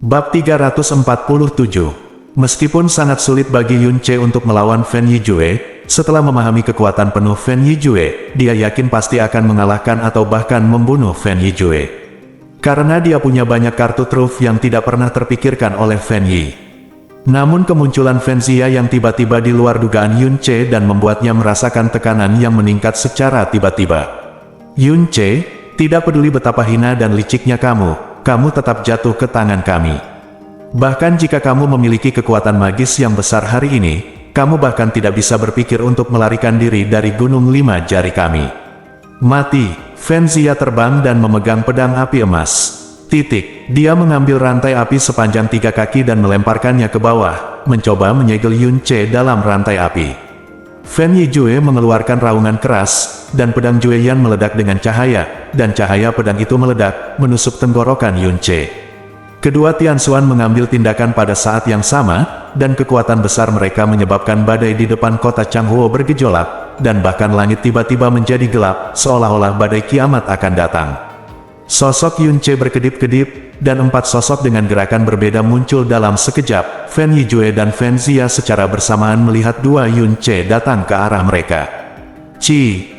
Bab 347. Meskipun sangat sulit bagi Yun Ce untuk melawan Fen Yijue, setelah memahami kekuatan penuh Fen Yijue, dia yakin pasti akan mengalahkan atau bahkan membunuh Fen Yijue. Karena dia punya banyak kartu truf yang tidak pernah terpikirkan oleh Fen Yi. Namun kemunculan Fen Zia yang tiba-tiba di luar dugaan Yun Ce dan membuatnya merasakan tekanan yang meningkat secara tiba-tiba. Yun Ce, tidak peduli betapa hina dan liciknya kamu tetap jatuh ke tangan kami. Bahkan jika kamu memiliki kekuatan magis yang besar hari ini, kamu bahkan tidak bisa berpikir untuk melarikan diri dari gunung 5 jari kami. Mati. Fen Zia terbang dan memegang pedang api emas. Dia mengambil rantai api sepanjang 3 kaki dan melemparkannya ke bawah, mencoba menyegel Yun Ce dalam rantai api. Fen Yijue mengeluarkan raungan keras, dan pedang Jueyan meledak dengan cahaya, dan cahaya pedang itu meledak, menusuk tenggorokan Yun Ce. Kedua Tianxuan mengambil tindakan pada saat yang sama, dan kekuatan besar mereka menyebabkan badai di depan kota Changhuo bergejolak, dan bahkan langit tiba-tiba menjadi gelap, seolah-olah badai kiamat akan datang. Sosok Yun Ce berkedip-kedip, dan 4 sosok dengan gerakan berbeda muncul dalam sekejap. Fen Yijue dan Fen Zia secara bersamaan melihat 2 Yun Ce datang ke arah mereka.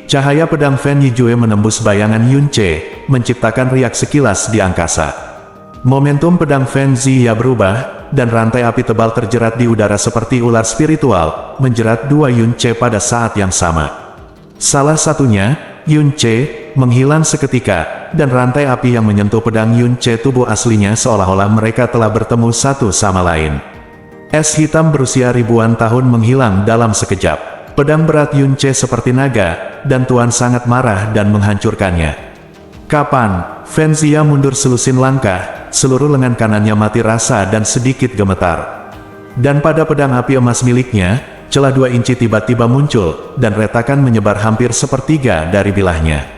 Cahaya pedang Fen Yijue menembus bayangan Yun Ce, menciptakan riak sekilas di angkasa. Momentum pedang Fen Zia berubah, dan rantai api tebal terjerat di udara seperti ular spiritual, menjerat 2 Yun Ce pada saat yang sama. Salah satunya, Yun Ce, menghilang seketika, dan rantai api yang menyentuh pedang Yun Ce tubuh aslinya seolah-olah mereka telah bertemu satu sama lain. Es hitam berusia ribuan tahun menghilang dalam sekejap. Pedang berat Yun Ce seperti naga, dan Tuan sangat marah dan menghancurkannya. Kapan? Fen Zia mundur selusin langkah, seluruh lengan kanannya mati rasa dan sedikit gemetar. Dan pada pedang api emas miliknya, celah 2 inci tiba-tiba muncul, dan retakan menyebar hampir sepertiga dari bilahnya.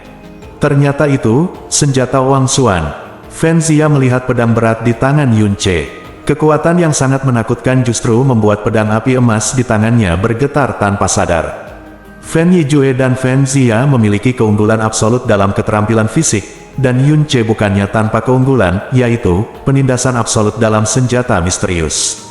Ternyata itu, senjata Wang Xuan. Fen Zia melihat pedang berat di tangan Yun Ce. Kekuatan yang sangat menakutkan justru membuat pedang api emas di tangannya bergetar tanpa sadar. Fen Yijue dan Fen Zia memiliki keunggulan absolut dalam keterampilan fisik, dan Yun Ce bukannya tanpa keunggulan, yaitu penindasan absolut dalam senjata misterius.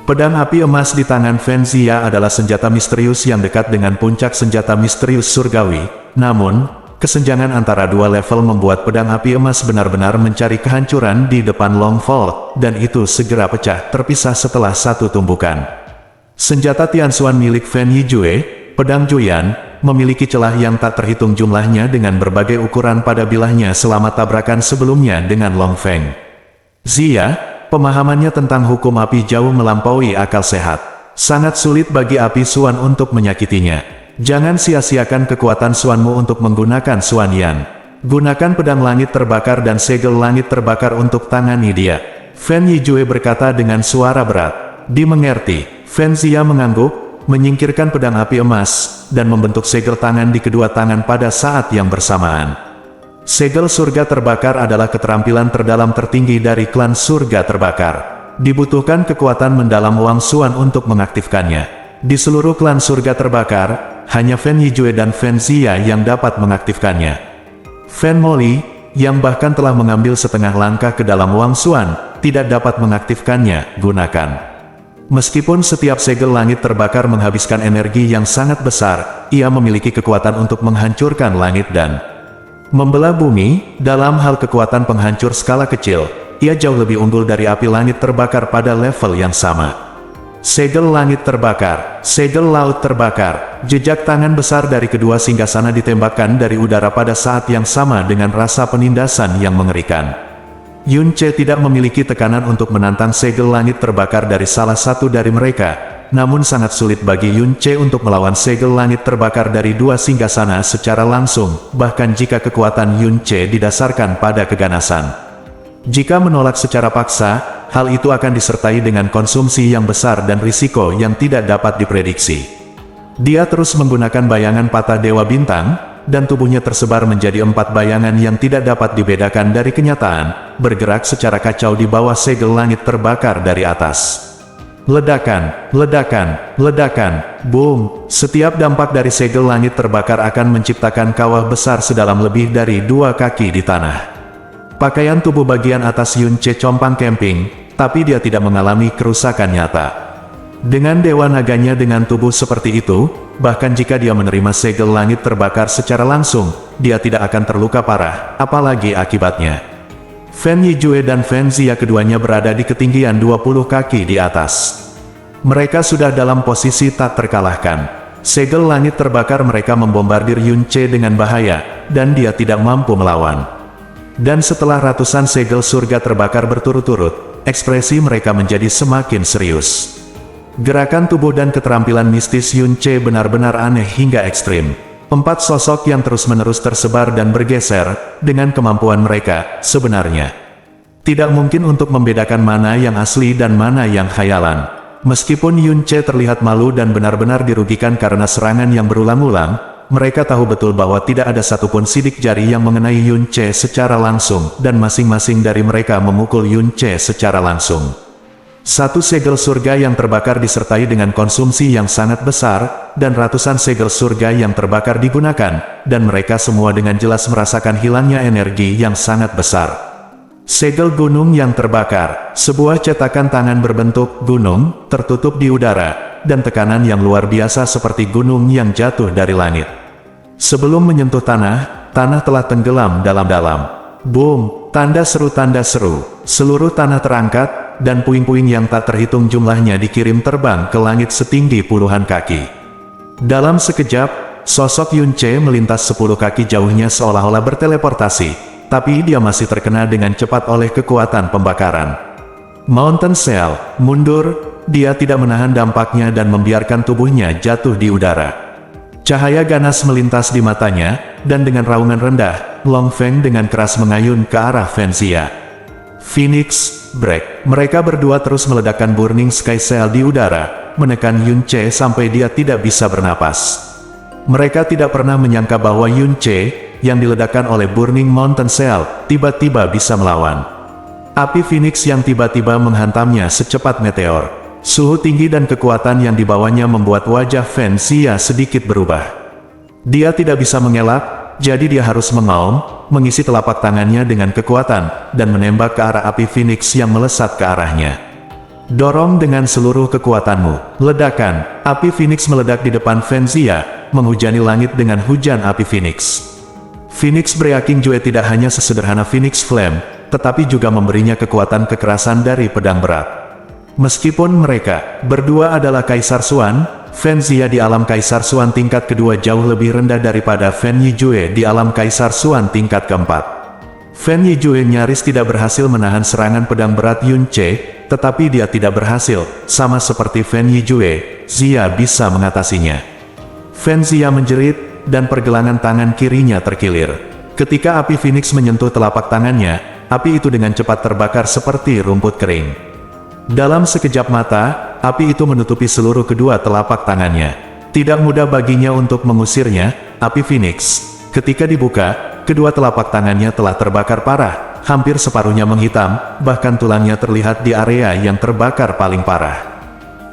Pedang api emas di tangan Fen Zia adalah senjata misterius yang dekat dengan puncak senjata misterius surgawi, namun, kesenjangan antara 2 level membuat pedang api emas benar-benar mencari kehancuran di depan Long Vault, dan itu segera pecah terpisah setelah satu tumbukan. Senjata Tianxuan milik Fen Yijue, pedang Jueyan, memiliki celah yang tak terhitung jumlahnya dengan berbagai ukuran pada bilahnya selama tabrakan sebelumnya dengan Long Feng. Zia, pemahamannya tentang hukum api jauh melampaui akal sehat. Sangat sulit bagi api Xuan untuk menyakitinya. Jangan sia-siakan kekuatan Xuanmu untuk menggunakan Xuan Yan. Gunakan pedang langit terbakar dan segel langit terbakar untuk tangani dia. Fen Yijue berkata dengan suara berat. Dimengerti. Fen Zia mengangguk, menyingkirkan pedang api emas, dan membentuk segel tangan di kedua tangan pada saat yang bersamaan. Segel surga terbakar adalah keterampilan terdalam tertinggi dari klan surga terbakar. Dibutuhkan kekuatan mendalam Wang Xuan untuk mengaktifkannya. Di seluruh klan surga terbakar, hanya Fen Yijue dan Fen Zia yang dapat mengaktifkannya. Fen Moli, yang bahkan telah mengambil setengah langkah ke dalam Wang Xuan, tidak dapat mengaktifkannya. Gunakan. Meskipun setiap segel langit terbakar menghabiskan energi yang sangat besar, ia memiliki kekuatan untuk menghancurkan langit dan membelah bumi. Dalam hal kekuatan penghancur skala kecil, ia jauh lebih unggul dari api langit terbakar pada level yang sama. Segel langit terbakar, segel laut terbakar, jejak tangan besar dari kedua singgasana ditembakkan dari udara pada saat yang sama dengan rasa penindasan yang mengerikan. Yun Ce tidak memiliki tekanan untuk menantang segel langit terbakar dari salah satu dari mereka, namun sangat sulit bagi Yun Ce untuk melawan segel langit terbakar dari 2 singgasana secara langsung, bahkan jika kekuatan Yun Ce didasarkan pada keganasan. Jika menolak secara paksa, hal itu akan disertai dengan konsumsi yang besar dan risiko yang tidak dapat diprediksi. Dia terus menggunakan bayangan patah Dewa Bintang, dan tubuhnya tersebar menjadi 4 bayangan yang tidak dapat dibedakan dari kenyataan, bergerak secara kacau di bawah segel langit terbakar dari atas. Ledakan, ledakan, ledakan, boom! Setiap dampak dari segel langit terbakar akan menciptakan kawah besar sedalam lebih dari 2 kaki di tanah. Pakaian tubuh bagian atas Yun Ce compang camping, tapi dia tidak mengalami kerusakan nyata. Dengan Dewa Naganya dengan tubuh seperti itu, bahkan jika dia menerima segel langit terbakar secara langsung, dia tidak akan terluka parah, apalagi akibatnya. Fen Yijue dan Fen Zia keduanya berada di ketinggian 20 kaki di atas. Mereka sudah dalam posisi tak terkalahkan. Segel langit terbakar mereka membombardir Yun Ce dengan bahaya, dan dia tidak mampu melawan. Dan setelah ratusan segel surga terbakar berturut-turut, ekspresi mereka menjadi semakin serius. Gerakan tubuh dan keterampilan mistis Yun Ce benar-benar aneh hingga ekstrim. 4 sosok yang terus-menerus tersebar dan bergeser, dengan kemampuan mereka, sebenarnya tidak mungkin untuk membedakan mana yang asli dan mana yang khayalan. Meskipun Yun Ce terlihat malu dan benar-benar dirugikan karena serangan yang berulang-ulang, mereka tahu betul bahwa tidak ada satupun sidik jari yang mengenai Yun Ce secara langsung, dan masing-masing dari mereka memukul Yun Ce secara langsung. Satu segel surga yang terbakar disertai dengan konsumsi yang sangat besar, dan ratusan segel surga yang terbakar digunakan, dan mereka semua dengan jelas merasakan hilangnya energi yang sangat besar. Segel gunung yang terbakar, sebuah cetakan tangan berbentuk gunung, tertutup di udara, dan tekanan yang luar biasa seperti gunung yang jatuh dari langit. Sebelum menyentuh tanah, tanah telah tenggelam dalam-dalam. Boom, tanda seru, seluruh tanah terangkat, dan puing-puing yang tak terhitung jumlahnya dikirim terbang ke langit setinggi puluhan kaki. Dalam sekejap, sosok Yun Ce melintas 10 kaki jauhnya seolah-olah berteleportasi. Tapi dia masih terkena dengan cepat oleh kekuatan pembakaran. Mountain Cell mundur, dia tidak menahan dampaknya dan membiarkan tubuhnya jatuh di udara. Cahaya ganas melintas di matanya, dan dengan raungan rendah, Long Feng dengan keras mengayun ke arah Fen Zia. Phoenix Break. Mereka berdua terus meledakkan Burning Sky Cell di udara, menekan Yun Ce sampai dia tidak bisa bernapas. Mereka tidak pernah menyangka bahwa Yun Ce, yang diledakkan oleh Burning Mountain Cell, tiba-tiba bisa melawan. Api Phoenix yang tiba-tiba menghantamnya secepat meteor. Suhu tinggi dan kekuatan yang dibawanya membuat wajah Fen Zia sedikit berubah. Dia tidak bisa mengelak, jadi dia harus mengaum, mengisi telapak tangannya dengan kekuatan, dan menembak ke arah api Phoenix yang melesat ke arahnya. Dorong dengan seluruh kekuatanmu. Ledakan, api Phoenix meledak di depan Fen Zia, menghujani langit dengan hujan api Phoenix. Phoenix Breaking Jue tidak hanya sesederhana Phoenix Flame, tetapi juga memberinya kekuatan kekerasan dari pedang berat. Meskipun mereka berdua adalah Kaisar Xuan, Fen Zia di alam Kaisar Xuan tingkat kedua jauh lebih rendah daripada Fen Yijue di alam Kaisar Xuan tingkat keempat. Fen Yijue nyaris tidak berhasil menahan serangan pedang berat Yun Ce, tetapi dia tidak berhasil, sama seperti Fen Yijue, Zia bisa mengatasinya. Fen Zia menjerit, dan pergelangan tangan kirinya terkilir. Ketika api Phoenix menyentuh telapak tangannya, api itu dengan cepat terbakar seperti rumput kering. Dalam sekejap mata, api itu menutupi seluruh kedua telapak tangannya. Tidak mudah baginya untuk mengusirnya, api Phoenix. Ketika dibuka, kedua telapak tangannya telah terbakar parah, hampir separuhnya menghitam, bahkan tulangnya terlihat di area yang terbakar paling parah.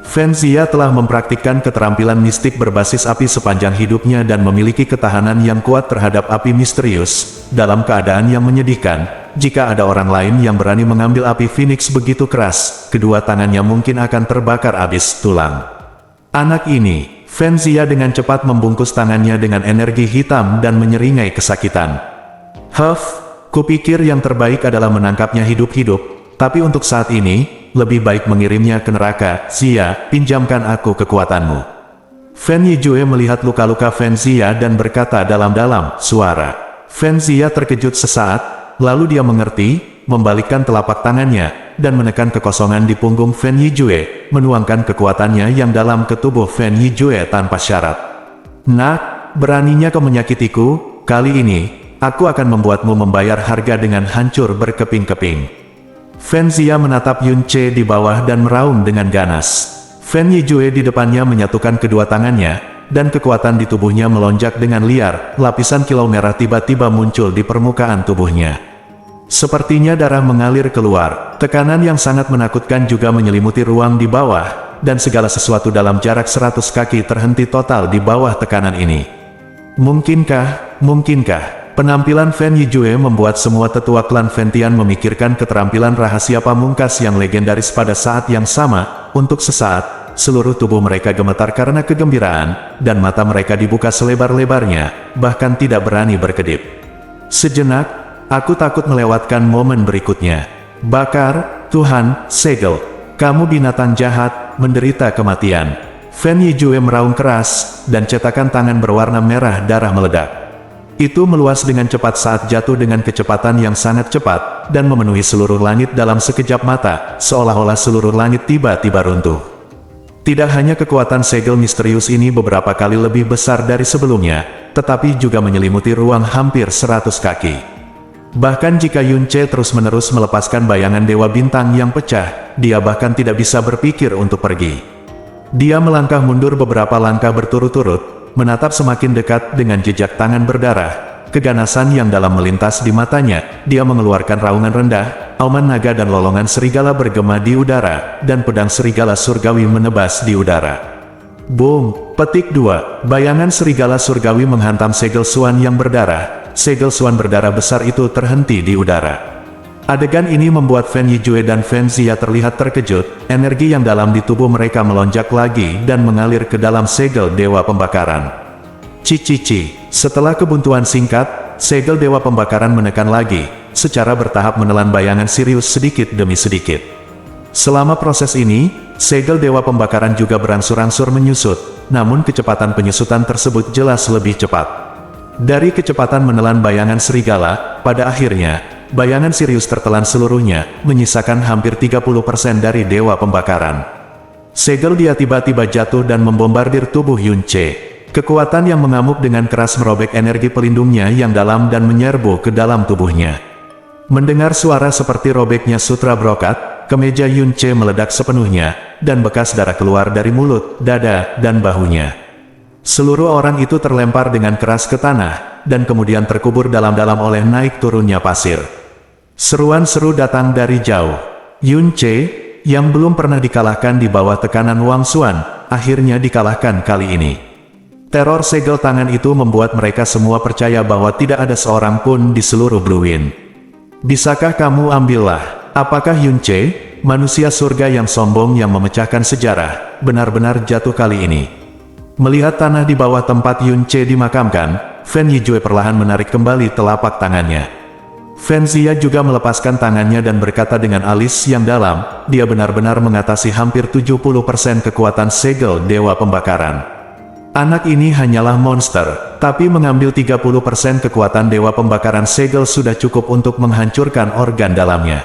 Fen Zia telah mempraktikkan keterampilan mistik berbasis api sepanjang hidupnya dan memiliki ketahanan yang kuat terhadap api misterius. Dalam keadaan yang menyedihkan, jika ada orang lain yang berani mengambil api Phoenix begitu keras, kedua tangannya mungkin akan terbakar habis tulang. Anak ini, Fen Zia dengan cepat membungkus tangannya dengan energi hitam dan menyeringai kesakitan. Kupikir yang terbaik adalah menangkapnya hidup-hidup, tapi untuk saat ini, lebih baik mengirimnya ke neraka. Zia, pinjamkan aku kekuatanmu. Fen Yijue melihat luka-luka Fen Zia dan berkata dalam-dalam suara. Fen Zia terkejut sesaat, lalu dia mengerti, membalikkan telapak tangannya, dan menekan kekosongan di punggung Fen Yijue, menuangkan kekuatannya yang dalam ke tubuh Fen Yijue tanpa syarat. Nak, beraninya kau menyakitiku, kali ini, aku akan membuatmu membayar harga dengan hancur berkeping-keping. Fen Zia menatap Yun Ce di bawah dan meraung dengan ganas. Fen Yijue di depannya menyatukan kedua tangannya, dan kekuatan di tubuhnya melonjak dengan liar, lapisan kilau merah tiba-tiba muncul di permukaan tubuhnya. Sepertinya darah mengalir keluar, tekanan yang sangat menakutkan juga menyelimuti ruang di bawah, dan segala sesuatu dalam jarak 100 kaki terhenti total di bawah tekanan ini. Mungkinkah, Penampilan Fen Yijue membuat semua tetua klan Ventian memikirkan keterampilan rahasia pamungkas yang legendaris pada saat yang sama. Untuk sesaat, seluruh tubuh mereka gemetar karena kegembiraan, dan mata mereka dibuka selebar-lebarnya, bahkan tidak berani berkedip. Sejenak, aku takut melewatkan momen berikutnya. Bakar, Tuhan, segel. Kamu binatang jahat, menderita kematian. Fen Yijue meraung keras, dan cetakan tangan berwarna merah darah meledak. Itu meluas dengan cepat saat jatuh dengan kecepatan yang sangat cepat, dan memenuhi seluruh langit dalam sekejap mata, seolah-olah seluruh langit tiba-tiba runtuh. Tidak hanya kekuatan segel misterius ini beberapa kali lebih besar dari sebelumnya, tetapi juga menyelimuti ruang hampir 100 kaki. Bahkan jika Yun Ce terus-menerus melepaskan bayangan Dewa Bintang yang pecah, dia bahkan tidak bisa berpikir untuk pergi. Dia melangkah mundur beberapa langkah berturut-turut, menatap semakin dekat dengan jejak tangan berdarah. Keganasan yang dalam melintas di matanya, dia mengeluarkan raungan rendah, auman naga dan lolongan serigala bergema di udara, dan pedang serigala surgawi menebas di udara. Boom! Petik 2. Bayangan serigala surgawi menghantam segel Suan yang berdarah. Segel Suan berdarah besar itu terhenti di udara. Adegan ini membuat Fen Yijue dan Fen Zia terlihat terkejut, energi yang dalam di tubuh mereka melonjak lagi dan mengalir ke dalam segel Dewa Pembakaran. Cici. Setelah kebuntuan singkat, segel Dewa Pembakaran menekan lagi, secara bertahap menelan bayangan Sirius sedikit demi sedikit. Selama proses ini, segel Dewa Pembakaran juga berangsur-angsur menyusut, namun kecepatan penyusutan tersebut jelas lebih cepat. Dari kecepatan menelan bayangan serigala, pada akhirnya, bayangan Sirius tertelan seluruhnya, menyisakan hampir 30% dari Dewa Pembakaran. Segel dia tiba-tiba jatuh dan membombardir tubuh Yun Ce. Kekuatan yang mengamuk dengan keras merobek energi pelindungnya yang dalam dan menyerbu ke dalam tubuhnya. Mendengar suara seperti robeknya sutra brokat, kemeja Yun Ce meledak sepenuhnya, dan bekas darah keluar dari mulut, dada, dan bahunya. Seluruh orang itu terlempar dengan keras ke tanah, dan kemudian terkubur dalam-dalam oleh naik turunnya pasir. Seruan seru datang dari jauh. Yun Ce, yang belum pernah dikalahkan di bawah tekanan Wang Xuan, akhirnya dikalahkan kali ini. Teror segel tangan itu membuat mereka semua percaya bahwa tidak ada seorang pun di seluruh Blue Wind. Bisakah kamu ambillah? Apakah Yun Ce, manusia surga yang sombong yang memecahkan sejarah, benar-benar jatuh kali ini? Melihat tanah di bawah tempat Yun Ce dimakamkan, Fen Yijue perlahan menarik kembali telapak tangannya. Fen Zia juga melepaskan tangannya dan berkata dengan alis yang dalam, dia benar-benar mengatasi hampir 70% kekuatan segel Dewa Pembakaran. Anak ini hanyalah monster, tapi mengambil 30% kekuatan Dewa Pembakaran segel sudah cukup untuk menghancurkan organ dalamnya.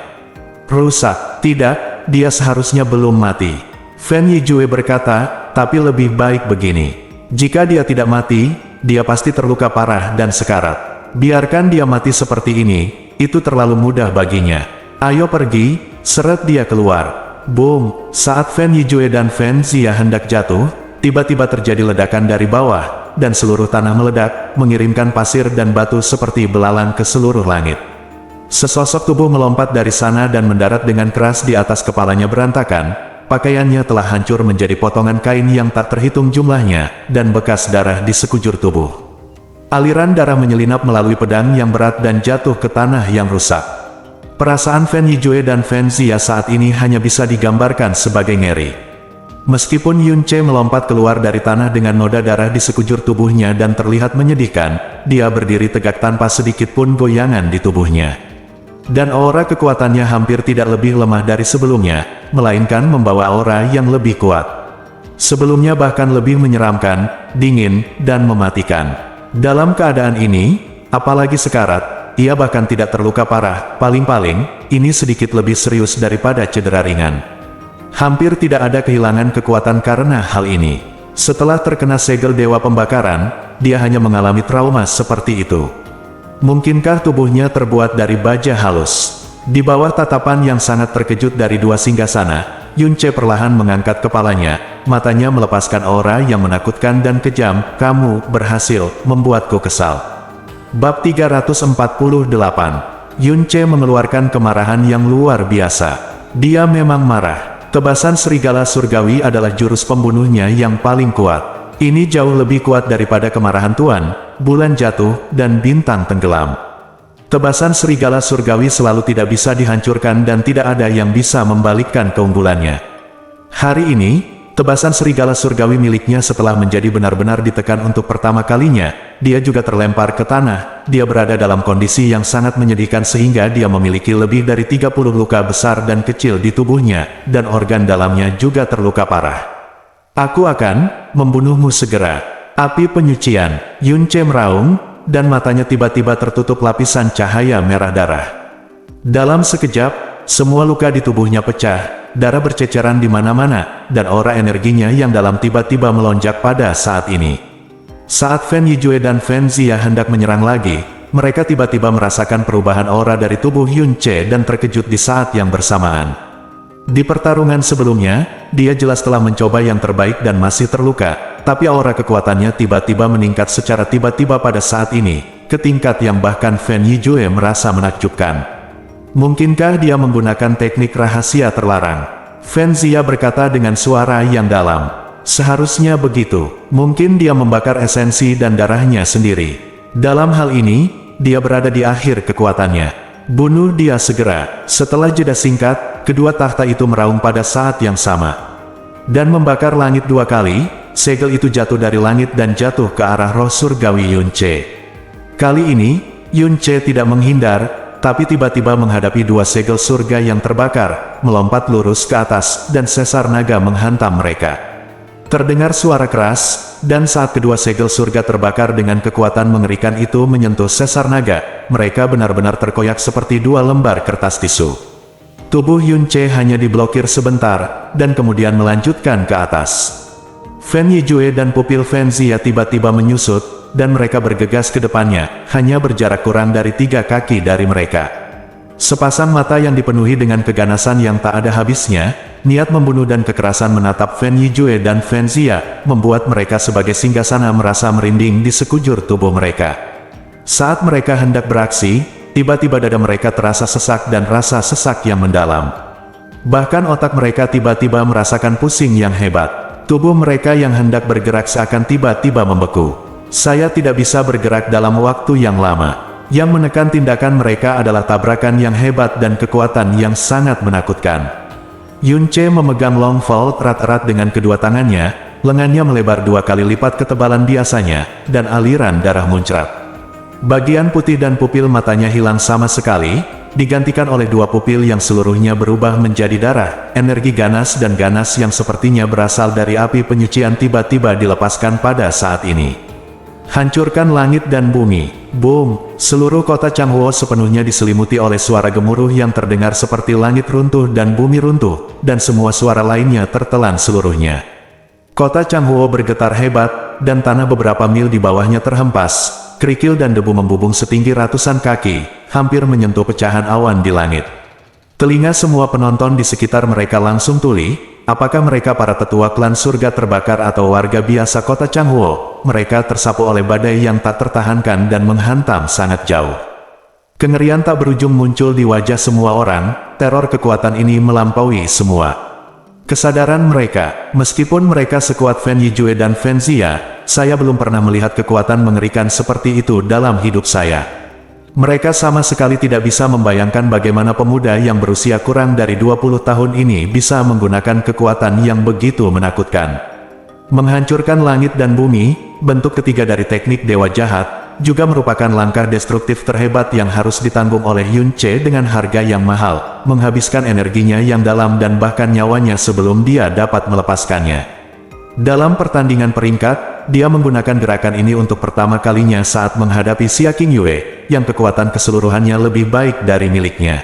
Rusak, tidak, dia seharusnya belum mati. Fen Yijue berkata, tapi lebih baik begini. Jika dia tidak mati, dia pasti terluka parah dan sekarat. Biarkan dia mati seperti ini, itu terlalu mudah baginya. Ayo pergi, seret dia keluar. Boom! Saat Fen Yijue dan Fen Zia hendak jatuh, tiba-tiba terjadi ledakan dari bawah, dan seluruh tanah meledak, mengirimkan pasir dan batu seperti belalang ke seluruh langit. Sesosok tubuh melompat dari sana dan mendarat dengan keras di atas kepalanya berantakan. Pakaiannya telah hancur menjadi potongan kain yang tak terhitung jumlahnya, dan bekas darah di sekujur tubuh. Aliran darah menyelinap melalui pedang yang berat dan jatuh ke tanah yang rusak. Perasaan Fen Yijue dan Fen Zia saat ini hanya bisa digambarkan sebagai ngeri. Meskipun Yun Ce melompat keluar dari tanah dengan noda darah di sekujur tubuhnya dan terlihat menyedihkan, dia berdiri tegak tanpa sedikit pun goyangan di tubuhnya. Dan aura kekuatannya hampir tidak lebih lemah dari sebelumnya, melainkan membawa aura yang lebih kuat. Sebelumnya bahkan lebih menyeramkan, dingin, dan mematikan. Dalam keadaan ini, apalagi sekarat, ia bahkan tidak terluka parah, paling-paling, ini sedikit lebih serius daripada cedera ringan. Hampir tidak ada kehilangan kekuatan karena hal ini. Setelah terkena segel Dewa Pembakaran, dia hanya mengalami trauma seperti itu. Mungkinkah tubuhnya terbuat dari baja halus? Di bawah tatapan yang sangat terkejut dari dua singgasana, Yun Ce perlahan mengangkat kepalanya, matanya melepaskan aura yang menakutkan dan kejam. Kamu berhasil membuatku kesal. Bab 348. Yun Ce mengeluarkan kemarahan yang luar biasa. Dia memang marah. Tebasan serigala surgawi adalah jurus pembunuhnya yang paling kuat. Ini jauh lebih kuat daripada kemarahan Tuan, bulan jatuh, dan bintang tenggelam. Tebasan serigala surgawi selalu tidak bisa dihancurkan dan tidak ada yang bisa membalikkan keunggulannya. Hari ini, tebasan serigala surgawi miliknya setelah menjadi benar-benar ditekan untuk pertama kalinya, dia juga terlempar ke tanah. Dia berada dalam kondisi yang sangat menyedihkan sehingga dia memiliki lebih dari 30 luka besar dan kecil di tubuhnya, dan organ dalamnya juga terluka parah. Aku akan membunuhmu segera. Api penyucian, Yun Ce meraung, dan matanya tiba-tiba tertutup lapisan cahaya merah darah. Dalam sekejap, semua luka di tubuhnya pecah. Darah berceceran di mana-mana, dan aura energinya yang dalam tiba-tiba melonjak pada saat ini. Saat Fen Yijue dan Fen Zia hendak menyerang lagi, mereka tiba-tiba merasakan perubahan aura dari tubuh Yun Ce dan terkejut di saat yang bersamaan. Di pertarungan sebelumnya, dia jelas telah mencoba yang terbaik dan masih terluka, tapi aura kekuatannya tiba-tiba meningkat secara tiba-tiba pada saat ini, ke tingkat yang bahkan Fen Yijue merasa menakjubkan. Mungkinkah dia menggunakan teknik rahasia terlarang? Fen Zia berkata dengan suara yang dalam. Seharusnya begitu. Mungkin dia membakar esensi dan darahnya sendiri. Dalam hal ini, dia berada di akhir kekuatannya. Bunuh dia segera. Setelah jeda singkat, kedua tahta itu meraung pada saat yang sama. Dan membakar langit 2 kali, segel itu jatuh dari langit dan jatuh ke arah roh surgawi Yun Ce. Kali ini, Yun Ce tidak menghindar, tapi tiba-tiba menghadapi 2 segel surga yang terbakar, melompat lurus ke atas, dan sesar naga menghantam mereka. Terdengar suara keras, dan saat kedua segel surga terbakar dengan kekuatan mengerikan itu menyentuh sesar naga, mereka benar-benar terkoyak seperti 2 lembar kertas tisu. Tubuh Yun Ce hanya diblokir sebentar, dan kemudian melanjutkan ke atas. Fen Yijue dan pupil Fen Zia tiba-tiba menyusut, dan mereka bergegas ke depannya, hanya berjarak kurang dari 3 kaki dari mereka. Sepasang mata yang dipenuhi dengan keganasan yang tak ada habisnya, niat membunuh dan kekerasan menatap Fen Yijue dan Fen Zia, membuat mereka sebagai singgasana merasa merinding di sekujur tubuh mereka. Saat mereka hendak beraksi, tiba-tiba dada mereka terasa sesak dan rasa sesak yang mendalam. Bahkan otak mereka tiba-tiba merasakan pusing yang hebat. Tubuh mereka yang hendak bergerak seakan tiba-tiba membeku. Saya tidak bisa bergerak dalam waktu yang lama. Yang menekan tindakan mereka adalah tabrakan yang hebat dan kekuatan yang sangat menakutkan. Yun Ce memegang long vault erat-erat dengan kedua tangannya, lengannya melebar 2 kali lipat ketebalan biasanya, dan aliran darah muncrat. Bagian putih dan pupil matanya hilang sama sekali, digantikan oleh 2 pupil yang seluruhnya berubah menjadi darah. Energi ganas dan ganas yang sepertinya berasal dari api penyucian tiba-tiba dilepaskan pada saat ini. Hancurkan langit dan bumi. Boom! Seluruh kota Changhuo sepenuhnya diselimuti oleh suara gemuruh yang terdengar seperti langit runtuh dan bumi runtuh, dan semua suara lainnya tertelan seluruhnya. Kota Changhuo bergetar hebat, dan tanah beberapa mil di bawahnya terhempas. Kerikil dan debu membubung setinggi ratusan kaki, hampir menyentuh pecahan awan di langit. Telinga semua penonton di sekitar mereka langsung tuli. Apakah mereka para tetua klan surga terbakar atau warga biasa kota Changhuo? Mereka tersapu oleh badai yang tak tertahankan dan menghantam sangat jauh. Kengerian tak berujung muncul di wajah semua orang, teror kekuatan ini melampaui semua. Kesadaran mereka, meskipun mereka sekuat Fen Yijue dan Fen Zia, saya belum pernah melihat kekuatan mengerikan seperti itu dalam hidup saya. Mereka sama sekali tidak bisa membayangkan bagaimana pemuda yang berusia kurang dari 20 tahun ini bisa menggunakan kekuatan yang begitu menakutkan. Menghancurkan langit dan bumi, bentuk ketiga dari teknik dewa jahat, juga merupakan langkah destruktif terhebat yang harus ditanggung oleh Yun Ce dengan harga yang mahal, menghabiskan energinya yang dalam dan bahkan nyawanya sebelum dia dapat melepaskannya. Dalam pertandingan peringkat, dia menggunakan gerakan ini untuk pertama kalinya saat menghadapi Xia Qingyue, yang kekuatan keseluruhannya lebih baik dari miliknya.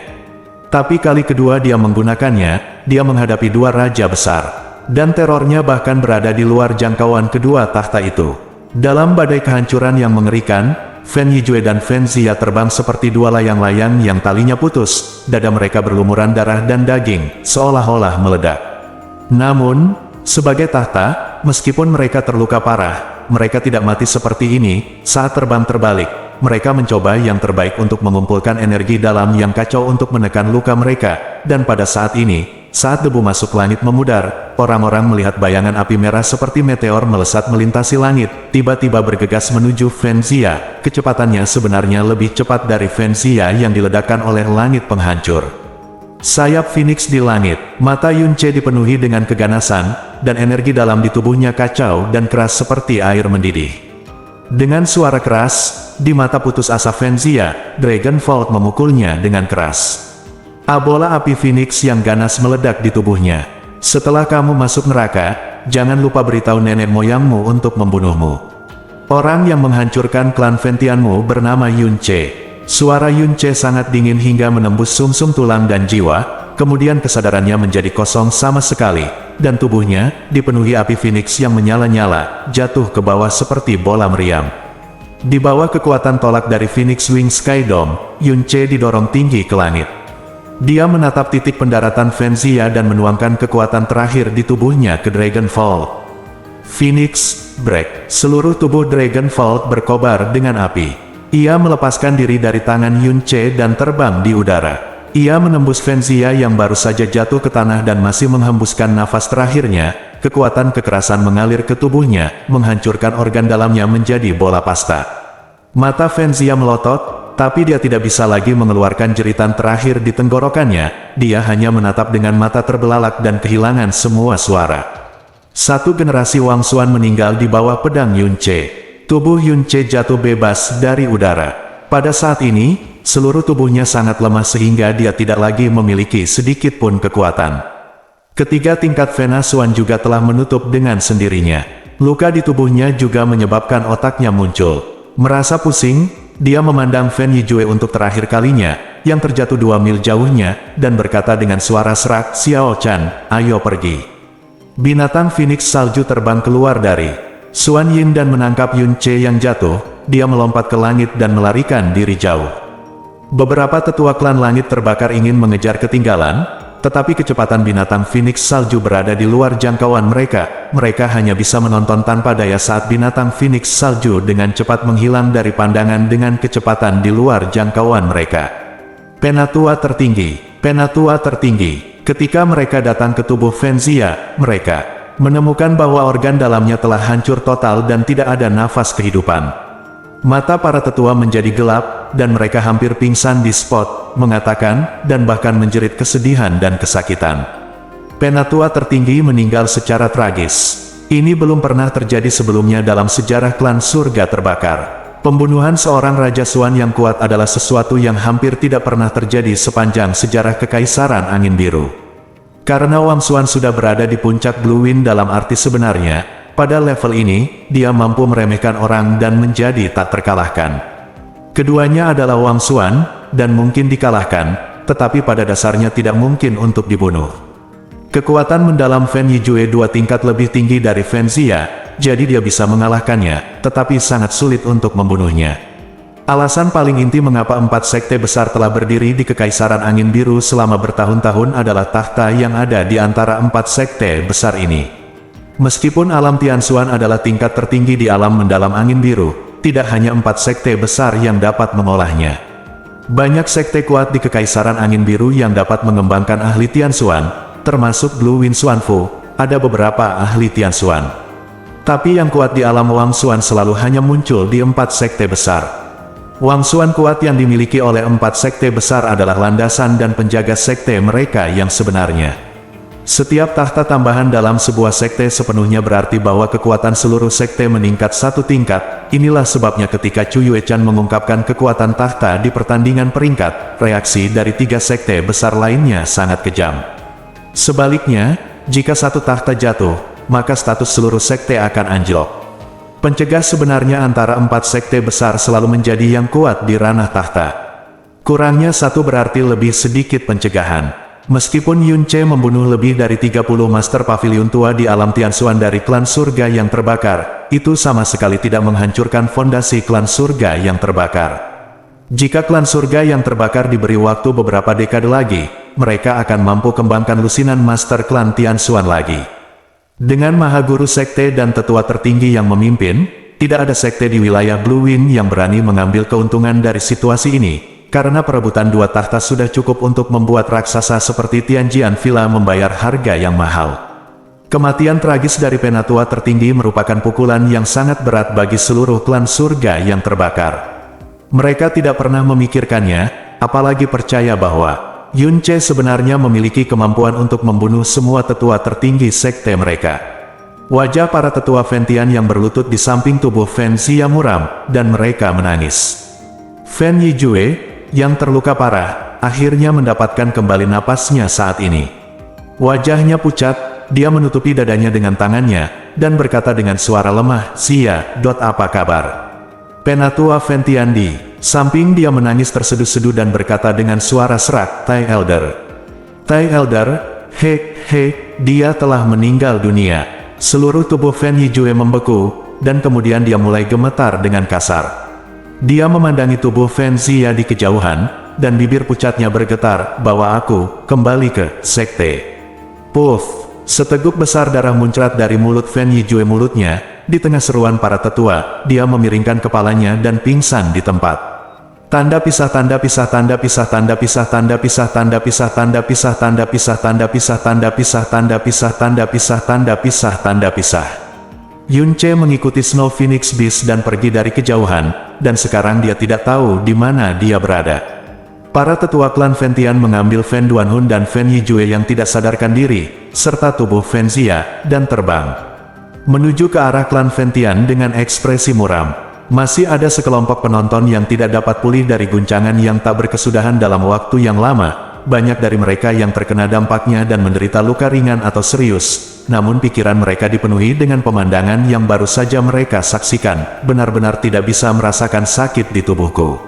Tapi kali kedua dia menggunakannya, dia menghadapi 2 raja besar, dan terornya bahkan berada di luar jangkauan kedua tahta itu. Dalam badai kehancuran yang mengerikan, Fen Yijue dan Fen Zia terbang seperti 2 layang-layang yang talinya putus, dada mereka berlumuran darah dan daging, seolah-olah meledak. Namun, sebagai tahta, meskipun mereka terluka parah, mereka tidak mati seperti ini. Saat terbang terbalik, mereka mencoba yang terbaik untuk mengumpulkan energi dalam yang kacau untuk menekan luka mereka, dan pada saat ini, Saat debu masuk langit memudar, orang-orang melihat bayangan api merah seperti meteor melesat melintasi langit, tiba-tiba bergegas menuju Fenzia. Kecepatannya sebenarnya lebih cepat dari Fenzia yang diledakkan oleh langit penghancur. Sayap Phoenix di langit, mata Yunce dipenuhi dengan keganasan, dan energi dalam di tubuhnya kacau dan keras seperti air mendidih. Dengan suara keras, di mata putus asa Fenzia, Dragonfall memukulnya dengan keras. Bola api Phoenix yang ganas meledak di tubuhnya. Setelah kamu masuk neraka, jangan lupa beritahu nenek moyangmu untuk membunuhmu. Orang yang menghancurkan klan Ventianmu bernama Yunce. Suara Yunce sangat dingin hingga menembus sumsum tulang dan jiwa, kemudian kesadarannya menjadi kosong sama sekali, dan tubuhnya dipenuhi api Phoenix yang menyala-nyala, jatuh ke bawah seperti bola meriam. Di bawah kekuatan tolak dari Phoenix Wing Sky Dome, Yunce didorong tinggi ke langit. Dia menatap titik pendaratan Fenzia dan menuangkan kekuatan terakhir di tubuhnya ke Dragonfall. Phoenix Break. Seluruh tubuh Dragonfall berkobar dengan api. Ia melepaskan diri dari tangan Yunce dan terbang di udara. Ia menembus Fenzia yang baru saja jatuh ke tanah dan masih menghembuskan nafas terakhirnya. Kekuatan kekerasan mengalir ke tubuhnya, menghancurkan organ dalamnya menjadi bola pasta. Mata Fenzia melotot, tapi dia tidak bisa lagi mengeluarkan jeritan terakhir di tenggorokannya. Dia hanya menatap dengan mata terbelalak dan kehilangan semua suara. Satu generasi Wangsuan meninggal di bawah pedang Yunce. Tubuh Yunce jatuh bebas dari udara. Pada saat ini, seluruh tubuhnya sangat lemah sehingga dia tidak lagi memiliki sedikit pun kekuatan. Ketiga tingkat Vena Xuan juga telah menutup dengan sendirinya. Luka di tubuhnya juga menyebabkan otaknya muncul. Merasa pusing, dia memandang Fen Yijue untuk terakhir kalinya, yang terjatuh 2 mil jauhnya, dan berkata dengan suara serak, "Xiao Chan, ayo pergi." Binatang Phoenix salju terbang keluar dari Xuan Yin dan menangkap Yunce yang jatuh. Dia melompat ke langit dan melarikan diri jauh. Beberapa tetua klan langit terbakar ingin mengejar ketinggalan, tetapi kecepatan binatang Phoenix salju berada di luar jangkauan mereka. Mereka hanya bisa menonton tanpa daya saat binatang Phoenix salju dengan cepat menghilang dari pandangan dengan kecepatan di luar jangkauan mereka. Penatua tertinggi, penatua tertinggi. Ketika mereka datang ke tubuh Fenzia, mereka menemukan bahwa organ dalamnya telah hancur total dan tidak ada nafas kehidupan. Mata para tetua menjadi gelap, dan mereka hampir pingsan di spot, mengatakan, dan bahkan menjerit kesedihan dan kesakitan. Penatua tertinggi meninggal secara tragis. Ini belum pernah terjadi sebelumnya dalam sejarah klan surga terbakar. Pembunuhan seorang Raja Xuan yang kuat adalah sesuatu yang hampir tidak pernah terjadi sepanjang sejarah Kekaisaran Angin Biru. Karena Wang Xuan sudah berada di puncak Blue Wind dalam arti sebenarnya, pada level ini, dia mampu meremehkan orang dan menjadi tak terkalahkan. Keduanya adalah Wang Xuan, dan mungkin dikalahkan, tetapi pada dasarnya tidak mungkin untuk dibunuh. Kekuatan mendalam Fen Yijue 2 tingkat lebih tinggi dari Fenzia, jadi dia bisa mengalahkannya, tetapi sangat sulit untuk membunuhnya. Alasan paling inti mengapa 4 sekte besar telah berdiri di Kekaisaran Angin Biru selama bertahun-tahun adalah tahta yang ada di antara 4 sekte besar ini. Meskipun alam Tianxuan adalah tingkat tertinggi di alam mendalam Angin Biru, tidak hanya 4 sekte besar yang dapat mengolahnya. Banyak sekte kuat di Kekaisaran Angin Biru yang dapat mengembangkan ahli Tianxuan, termasuk Blue Wind Xuanfu, ada beberapa ahli Tianxuan. Tapi yang kuat di alam Wang Xuan selalu hanya muncul di 4 sekte besar. Wang Xuan kuat yang dimiliki oleh 4 sekte besar adalah landasan dan penjaga sekte mereka yang sebenarnya. Setiap tahta tambahan dalam sebuah sekte sepenuhnya berarti bahwa kekuatan seluruh sekte meningkat 1 tingkat. Inilah sebabnya ketika Chu Yuechan mengungkapkan kekuatan tahta di pertandingan peringkat, reaksi dari 3 sekte besar lainnya sangat kejam. Sebaliknya, jika satu tahta jatuh, maka status seluruh sekte akan anjlok. Pencegah sebenarnya antara 4 sekte besar selalu menjadi yang kuat di ranah tahta. Kurangnya satu berarti lebih sedikit pencegahan. Meskipun Yunce membunuh lebih dari 30 Master Pavilion tua di alam Tianxuan dari klan surga yang terbakar, itu sama sekali tidak menghancurkan fondasi klan surga yang terbakar. Jika klan surga yang terbakar diberi waktu beberapa dekade lagi, mereka akan mampu kembangkan lusinan Master klan Tianxuan lagi. Dengan Mahaguru Sekte dan tetua tertinggi yang memimpin, tidak ada sekte di wilayah Blue Wind yang berani mengambil keuntungan dari situasi ini. karena perebutan dua tahta sudah cukup untuk membuat raksasa seperti Tianjian Villa membayar harga yang mahal. Kematian tragis dari Penatua tertinggi merupakan pukulan yang sangat berat bagi seluruh klan surga yang terbakar. Mereka tidak pernah memikirkannya, apalagi percaya bahwa Yunce sebenarnya memiliki kemampuan untuk membunuh semua tetua tertinggi sekte mereka. Wajah para tetua Fentian yang berlutut di samping tubuh Fen Zia muram, dan mereka menangis. Fen Yijue, yang terluka parah, akhirnya mendapatkan kembali napasnya saat ini. Wajahnya pucat, dia menutupi dadanya dengan tangannya, dan berkata dengan suara lemah, "Zia, apa kabar?" Penatua Fentian di samping dia menangis terseduh-seduh dan berkata dengan suara serak, "Tai Elder. Tai Elder, dia telah meninggal dunia." Seluruh tubuh Fen Yijue membeku, dan kemudian dia mulai gemetar dengan kasar. Dia memandangi tubuh Fen Zia di kejauhan, dan bibir pucatnya bergetar, "Bawa aku kembali ke sekte." Puff! Seteguk besar darah muncrat dari mulut Fen Yijue mulutnya. Di tengah seruan para tetua, dia memiringkan kepalanya dan pingsan di tempat. Tanda pisah, tanda pisah, tanda pisah, tanda pisah, tanda pisah, tanda pisah, tanda pisah, tanda pisah, tanda pisah, tanda pisah, tanda pisah, tanda pisah, tanda pisah, tanda pisah. Yunce mengikuti Snow Phoenix Beast dan pergi dari kejauhan, dan sekarang dia tidak tahu di mana dia berada. Para tetua klan Fentian mengambil Fen Duanhun dan Fen Yijue yang tidak sadarkan diri, serta tubuh Fen Zia, dan terbang menuju ke arah klan Fentian dengan ekspresi muram. Masih ada sekelompok penonton yang tidak dapat pulih dari guncangan yang tak berkesudahan dalam waktu yang lama. Banyak dari mereka yang terkena dampaknya dan menderita luka ringan atau serius, namun pikiran mereka dipenuhi dengan pemandangan yang baru saja mereka saksikan. Benar-benar tidak bisa merasakan sakit di tubuhku.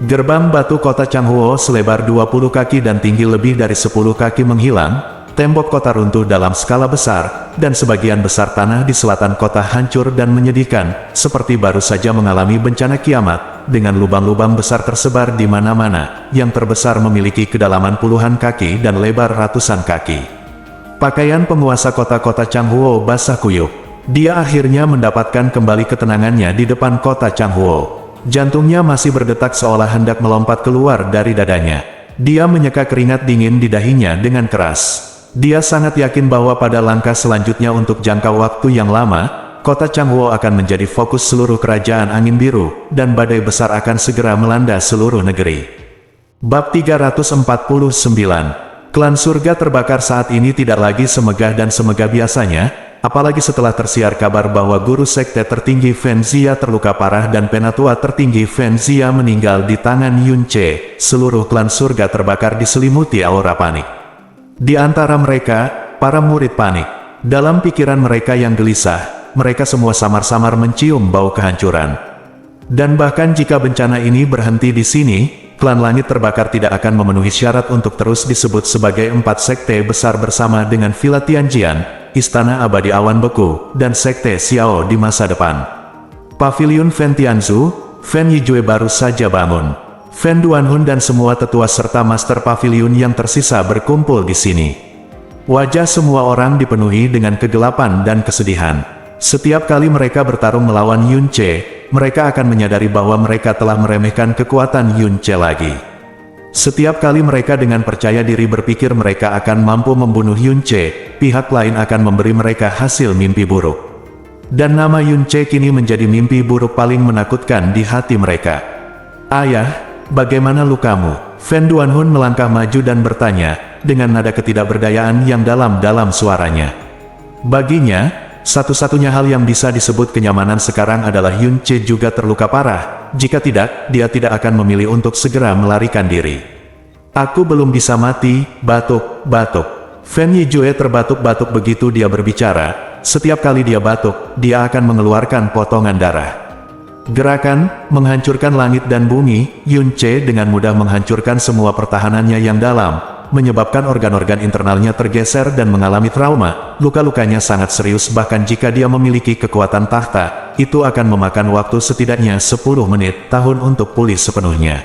Gerbang batu kota Changhuo selebar 20 kaki dan tinggi lebih dari 10 kaki menghilang. Tembok kota runtuh dalam skala besar, dan sebagian besar tanah di selatan kota hancur dan menyedihkan, seperti baru saja mengalami bencana kiamat, dengan lubang-lubang besar tersebar di mana-mana, yang terbesar memiliki kedalaman puluhan kaki dan lebar ratusan kaki. Pakaian penguasa kota-kota Changhuo basah kuyup. Dia akhirnya mendapatkan kembali ketenangannya di depan kota Changhuo. Jantungnya masih berdetak seolah hendak melompat keluar dari dadanya. Dia menyeka keringat dingin di dahinya dengan keras. Dia sangat yakin bahwa pada langkah selanjutnya untuk jangka waktu yang lama, kota Changhuo akan menjadi fokus seluruh kerajaan angin biru, dan badai besar akan segera melanda seluruh negeri. Bab 349. Klan surga terbakar saat ini tidak lagi semegah dan semegah biasanya, apalagi setelah tersiar kabar bahwa guru sekte tertinggi Fen Zia terluka parah dan penatua tertinggi Fen Zia meninggal di tangan Yunce. Seluruh klan surga terbakar diselimuti aura panik. Di antara mereka, para murid panik. Dalam pikiran mereka yang gelisah, mereka semua samar-samar mencium bau kehancuran. Dan bahkan jika bencana ini berhenti di sini, klan langit terbakar tidak akan memenuhi syarat untuk terus disebut sebagai 4 sekte besar bersama dengan Villa Tianjian, Istana Abadi Awan Beku, dan Sekte Xiao di masa depan. Paviliun Fen Tianzu, Fen Yijue baru saja bangun. Fen Duanhun dan semua tetua serta Master Paviliun yang tersisa berkumpul di sini. Wajah semua orang dipenuhi dengan kegelapan dan kesedihan. Setiap kali mereka bertarung melawan Yunce, mereka akan menyadari bahwa mereka telah meremehkan kekuatan Yunce lagi. Setiap kali mereka dengan percaya diri berpikir mereka akan mampu membunuh Yunce, pihak lain akan memberi mereka hasil mimpi buruk. Dan nama Yunce kini menjadi mimpi buruk paling menakutkan di hati mereka. "Ayah, bagaimana lukamu?" Fen Duanhun melangkah maju dan bertanya, dengan nada ketidakberdayaan yang dalam suaranya. Baginya, satu-satunya hal yang bisa disebut kenyamanan sekarang adalah Yunce juga terluka parah. Jika tidak, dia tidak akan memilih untuk segera melarikan diri. "Aku belum bisa mati," batuk. Fen Yijue terbatuk-batuk begitu dia berbicara. Setiap kali dia batuk, dia akan mengeluarkan potongan darah. Gerakan menghancurkan langit dan bumi. Yunce dengan mudah menghancurkan semua pertahanannya yang dalam, menyebabkan organ-organ internalnya tergeser dan mengalami trauma. Luka-lukanya sangat serius, bahkan jika dia memiliki kekuatan tahta, itu akan memakan waktu setidaknya 10 menit tahun untuk pulih sepenuhnya.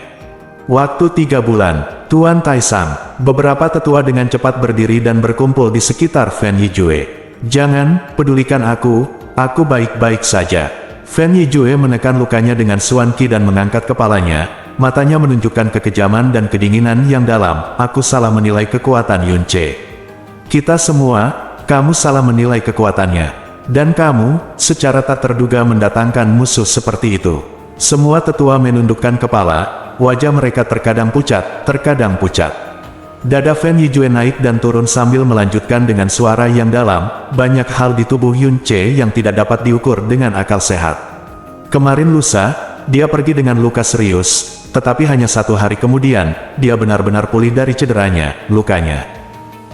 Waktu 3 bulan. Tuan Taisang. Beberapa tetua dengan cepat berdiri dan berkumpul di sekitar Fen Yijue. "Jangan pedulikan aku baik-baik saja." Fen Yijue menekan lukanya dengan Suan Qi dan mengangkat kepalanya. matanya menunjukkan kekejaman dan kedinginan yang dalam. Aku salah menilai kekuatan Yun Ce. Kita semua, kamu salah menilai kekuatannya. Dan kamu, secara tak terduga mendatangkan musuh seperti itu. Semua tetua menundukkan kepala, wajah mereka terkadang pucat, terkadang pucat. Dada Fan Yijue naik dan turun sambil melanjutkan dengan suara yang dalam, banyak hal di tubuh Yun Ce yang tidak dapat diukur dengan akal sehat. Kemarin lusa, dia pergi dengan luka serius, tetapi hanya 1 hari kemudian, dia benar-benar pulih dari cederanya, lukanya.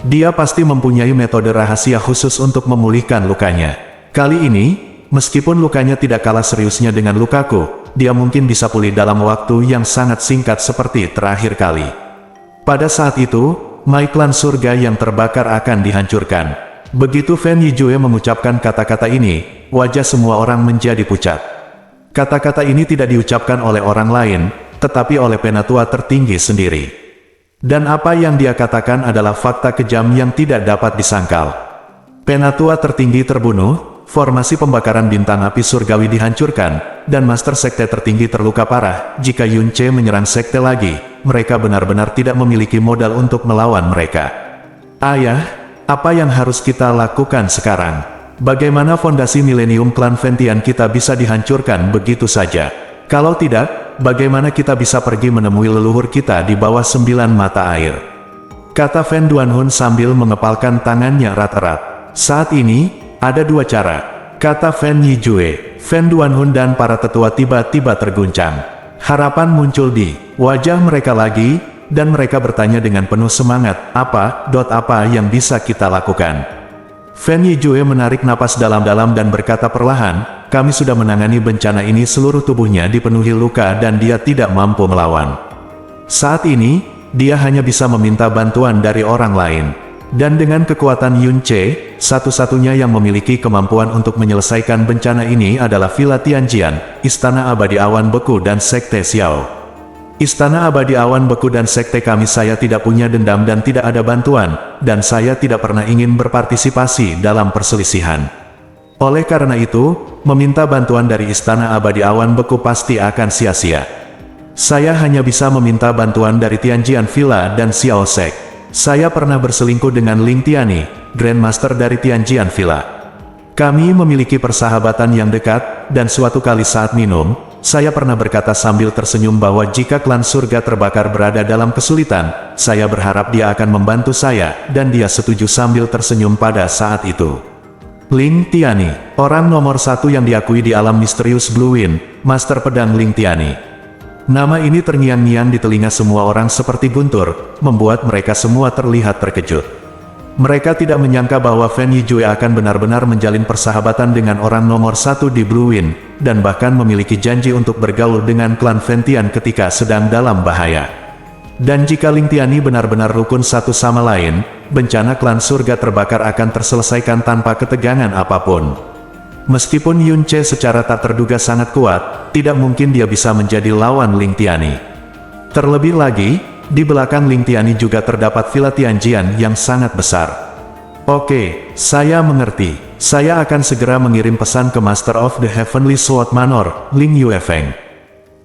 Dia pasti mempunyai metode rahasia khusus untuk memulihkan lukanya. Kali ini, meskipun lukanya tidak kalah seriusnya dengan lukaku, dia mungkin bisa pulih dalam waktu yang sangat singkat seperti terakhir kali. Pada saat itu, klan surga yang terbakar akan dihancurkan. Begitu Fan Yijue mengucapkan kata-kata ini, wajah semua orang menjadi pucat. Kata-kata ini tidak diucapkan oleh orang lain, tetapi oleh penatua tertinggi sendiri. Dan apa yang dia katakan adalah fakta kejam yang tidak dapat disangkal. Penatua tertinggi terbunuh, formasi pembakaran bintang api surgawi dihancurkan, dan Master Sekte tertinggi terluka parah. Jika Yun Ce menyerang sekte lagi, mereka benar-benar tidak memiliki modal untuk melawan mereka. Ayah, apa yang harus kita lakukan sekarang? Bagaimana fondasi Millennium Clan Ventian kita bisa dihancurkan begitu saja? Kalau tidak, bagaimana kita bisa pergi menemui leluhur kita di bawah 9 mata air? Kata Fan Duanhun sambil mengepalkan tangannya erat-erat. Saat ini, ada 2 cara, kata Fan Yijue. Fan Duanhun dan para tetua tiba-tiba terguncang. Harapan muncul di wajah mereka lagi, dan mereka bertanya dengan penuh semangat, apa yang bisa kita lakukan? Fan Yijue menarik napas dalam-dalam dan berkata perlahan, kami sudah menangani bencana ini, seluruh tubuhnya dipenuhi luka dan dia tidak mampu melawan. Saat ini, dia hanya bisa meminta bantuan dari orang lain. Dan dengan kekuatan Yun Ce, satu-satunya yang memiliki kemampuan untuk menyelesaikan bencana ini adalah Villa Tianjian, Istana Abadi Awan Beku dan Sekte Xiao. Istana Abadi Awan Beku dan Sekte kami, saya tidak punya dendam dan tidak ada bantuan, dan saya tidak pernah ingin berpartisipasi dalam perselisihan. Oleh karena itu, meminta bantuan dari Istana Abadi Awan Beku pasti akan sia-sia. Saya hanya bisa meminta bantuan dari Tianjian Villa dan Xiao Sek. Saya pernah berselingkuh dengan Ling Tiani, Grandmaster dari Tianjian Villa. Kami memiliki persahabatan yang dekat, dan suatu kali saat minum, saya pernah berkata sambil tersenyum bahwa jika klan surga terbakar berada dalam kesulitan, saya berharap dia akan membantu saya, dan dia setuju sambil tersenyum pada saat itu. Ling Tiani, orang nomor 1 yang diakui di alam misterius Blue Wind, Master Pedang Ling Tiani. Nama ini terngiang-ngiang di telinga semua orang seperti guntur, membuat mereka semua terlihat terkejut. Mereka tidak menyangka bahwa Fan Yijue akan benar-benar menjalin persahabatan dengan orang nomor 1 di Blue Wind, dan bahkan memiliki janji untuk bergaul dengan klan Ventian ketika sedang dalam bahaya. Dan jika Ling Tiani benar-benar rukun satu sama lain, bencana klan surga terbakar akan terselesaikan tanpa ketegangan apapun. Meskipun Yun Ce secara tak terduga sangat kuat, tidak mungkin dia bisa menjadi lawan Ling Tiani. Terlebih lagi, di belakang Ling Tiani juga terdapat Villa Tianjian yang sangat besar. Oke, saya mengerti. Saya akan segera mengirim pesan ke Master of the Heavenly Sword Manor, Ling Yuefeng.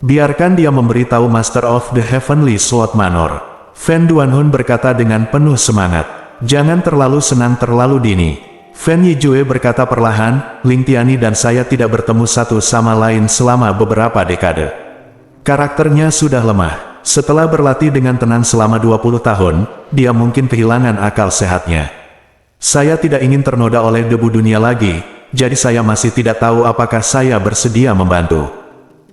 Biarkan dia memberitahu Master of the Heavenly Sword Manor. Fan Duanhun berkata dengan penuh semangat. Jangan terlalu senang terlalu dini. Fan Yijue berkata perlahan, Ling Tiani dan saya tidak bertemu satu sama lain selama beberapa dekade. Karakternya sudah lemah. Setelah berlatih dengan tenang selama 20 tahun, dia mungkin kehilangan akal sehatnya. Saya tidak ingin ternoda oleh debu dunia lagi, jadi saya masih tidak tahu apakah saya bersedia membantu.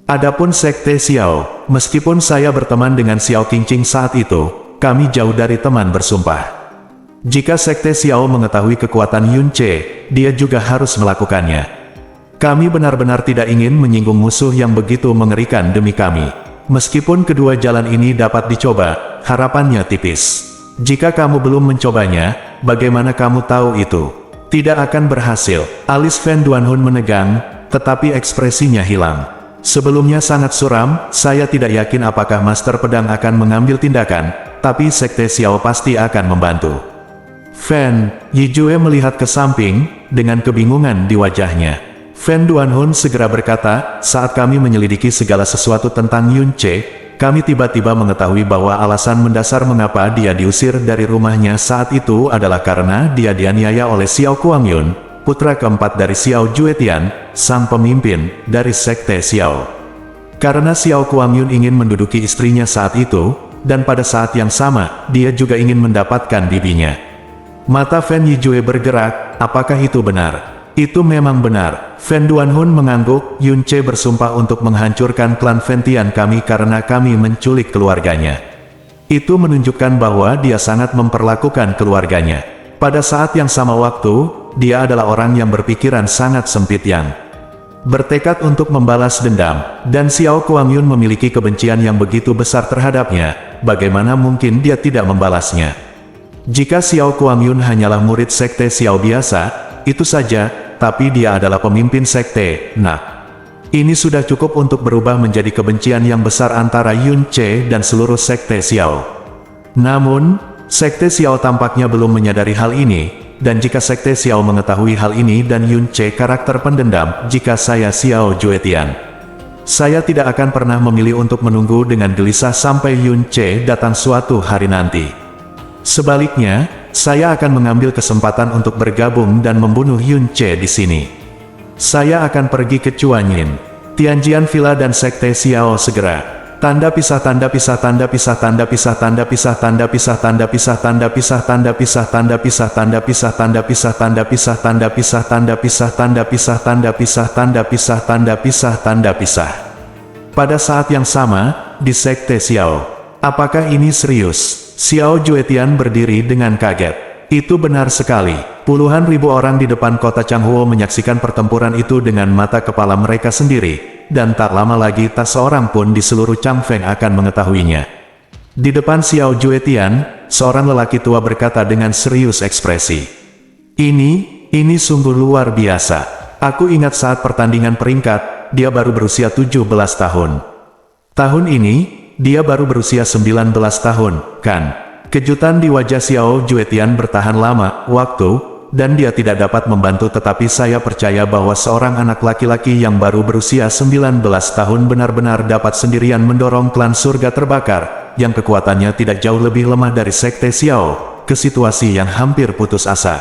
Adapun Sekte Xiao, meskipun saya berteman dengan Xiao Qingqing saat itu, kami jauh dari teman bersumpah. Jika Sekte Xiao mengetahui kekuatan Yun Ce, dia juga harus melakukannya. Kami benar-benar tidak ingin menyinggung musuh yang begitu mengerikan demi kami. Meskipun kedua jalan ini dapat dicoba, harapannya tipis. Jika kamu belum mencobanya, bagaimana kamu tahu itu? Tidak akan berhasil. Alis Fan Duanhun menegang, tetapi ekspresinya hilang. Sebelumnya sangat suram, saya tidak yakin apakah Master Pedang akan mengambil tindakan, tapi Sekte Xiao pasti akan membantu. Fan Yijue melihat ke samping, dengan kebingungan di wajahnya. Fan Duanhun segera berkata, saat kami menyelidiki segala sesuatu tentang Yun Ce, kami tiba-tiba mengetahui bahwa alasan mendasar mengapa dia diusir dari rumahnya saat itu adalah karena dia dianiaya oleh Xiao Kuangyun, putra keempat dari Xiao Juetian, sang pemimpin dari Sekte Xiao. Karena Xiao Kuangyun ingin menduduki istrinya saat itu, dan pada saat yang sama, dia juga ingin mendapatkan bibinya. Mata Fen Yijue bergerak, apakah itu benar? Itu memang benar. Fen Duanhun mengangguk, Yun Ce bersumpah untuk menghancurkan klan Fentian kami karena kami menculik keluarganya. Itu menunjukkan bahwa dia sangat memperlakukan keluarganya. Pada saat yang sama waktu, dia adalah orang yang berpikiran sangat sempit yang bertekad untuk membalas dendam, dan Xiao Kuangyun memiliki kebencian yang begitu besar terhadapnya, bagaimana mungkin dia tidak membalasnya? Jika Xiao Kuangyun hanyalah murid Sekte Xiao biasa, itu saja, tapi dia adalah pemimpin sekte. Nah, ini sudah cukup untuk berubah menjadi kebencian yang besar antara Yun Ce dan seluruh Sekte Xiao. Namun, Sekte Xiao tampaknya belum menyadari hal ini, dan jika Sekte Xiao mengetahui hal ini dan Yun Ce karakter pendendam, jika saya Xiao Juetian, saya tidak akan pernah memilih untuk menunggu dengan gelisah sampai Yun Ce datang suatu hari nanti. Sebaliknya, saya akan mengambil kesempatan untuk bergabung dan membunuh Yun Ce di sini. Saya akan pergi ke Chuanyin, Tianjian Villa dan Sekte Xiao segera. Tanda pisah tanda pisah tanda pisah tanda pisah tanda pisah tanda pisah tanda pisah tanda pisah tanda pisah tanda pisah tanda pisah tanda pisah tanda pisah tanda pisah tanda pisah tanda pisah tanda pisah tanda pisah tanda pisah tanda pisah. Pada saat yang sama, di Sekte Xiao. Apakah ini serius? Xiao Juetian berdiri dengan kaget. Itu benar sekali. Puluhan ribu orang di depan kota Changhuo menyaksikan pertempuran itu dengan mata kepala mereka sendiri, dan tak lama lagi tak seorang pun di seluruh Changfeng akan mengetahuinya. Di depan Xiao Juetian, seorang lelaki tua berkata dengan serius ekspresi. Ini sungguh luar biasa. Aku ingat saat pertandingan peringkat, dia baru berusia 17 tahun. Tahun ini, dia baru berusia 19 tahun, kan? Kejutan di wajah Xiao Juetian bertahan lama, waktu, dan dia tidak dapat membantu tetapi saya percaya bahwa seorang anak laki-laki yang baru berusia 19 tahun benar-benar dapat sendirian mendorong klan surga terbakar, yang kekuatannya tidak jauh lebih lemah dari Sekte Xiao, ke situasi yang hampir putus asa.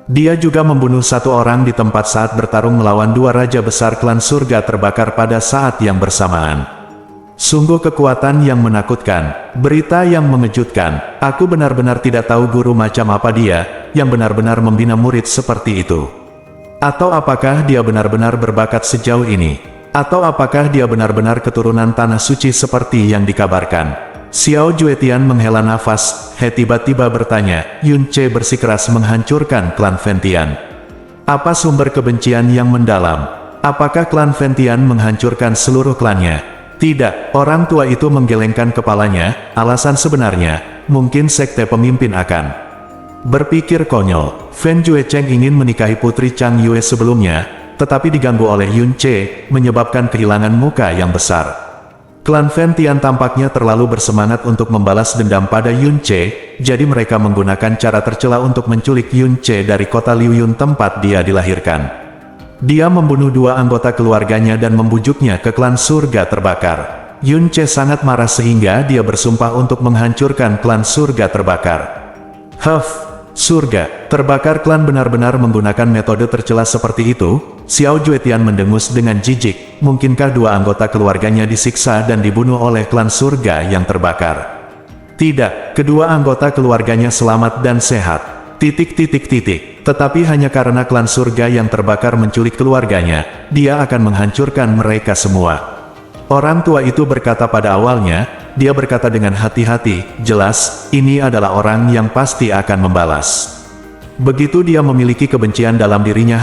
Dia juga membunuh satu orang di tempat saat bertarung melawan dua raja besar klan surga terbakar pada saat yang bersamaan. Sungguh kekuatan yang menakutkan, berita yang mengejutkan. Aku benar-benar tidak tahu guru macam apa dia, yang benar-benar membina murid seperti itu. Atau apakah dia benar-benar berbakat sejauh ini? Atau apakah dia benar-benar keturunan tanah suci seperti yang dikabarkan? Xiao Juetian menghela nafas, tiba-tiba bertanya, Yun Ce bersikeras menghancurkan klan Fentian. Apa sumber kebencian yang mendalam? Apakah klan Fentian menghancurkan seluruh klannya? Tidak, orang tua itu menggelengkan kepalanya, alasan sebenarnya, mungkin sekte pemimpin akan berpikir konyol. Fen Juecheng ingin menikahi putri Chang Yue sebelumnya, tetapi diganggu oleh Yun Ce, menyebabkan kehilangan muka yang besar. Klan Fentian tampaknya terlalu bersemangat untuk membalas dendam pada Yun Ce, jadi mereka menggunakan cara tercela untuk menculik Yun Ce dari kota Liuyun tempat dia dilahirkan. Dia membunuh dua anggota keluarganya dan membujuknya ke klan surga terbakar. Yun Ce sangat marah sehingga dia bersumpah untuk menghancurkan klan surga terbakar. Surga terbakar klan benar-benar menggunakan metode tercela seperti itu? Xiao Juetian mendengus dengan jijik. Mungkinkah dua anggota keluarganya disiksa dan dibunuh oleh klan surga yang terbakar? Tidak, kedua anggota keluarganya selamat dan sehat. Tetapi hanya karena klan surga yang terbakar menculik keluarganya, dia akan menghancurkan mereka semua. Orang tua itu berkata pada awalnya, dia berkata dengan hati-hati, jelas, ini adalah orang yang pasti akan membalas. Begitu dia memiliki kebencian dalam dirinya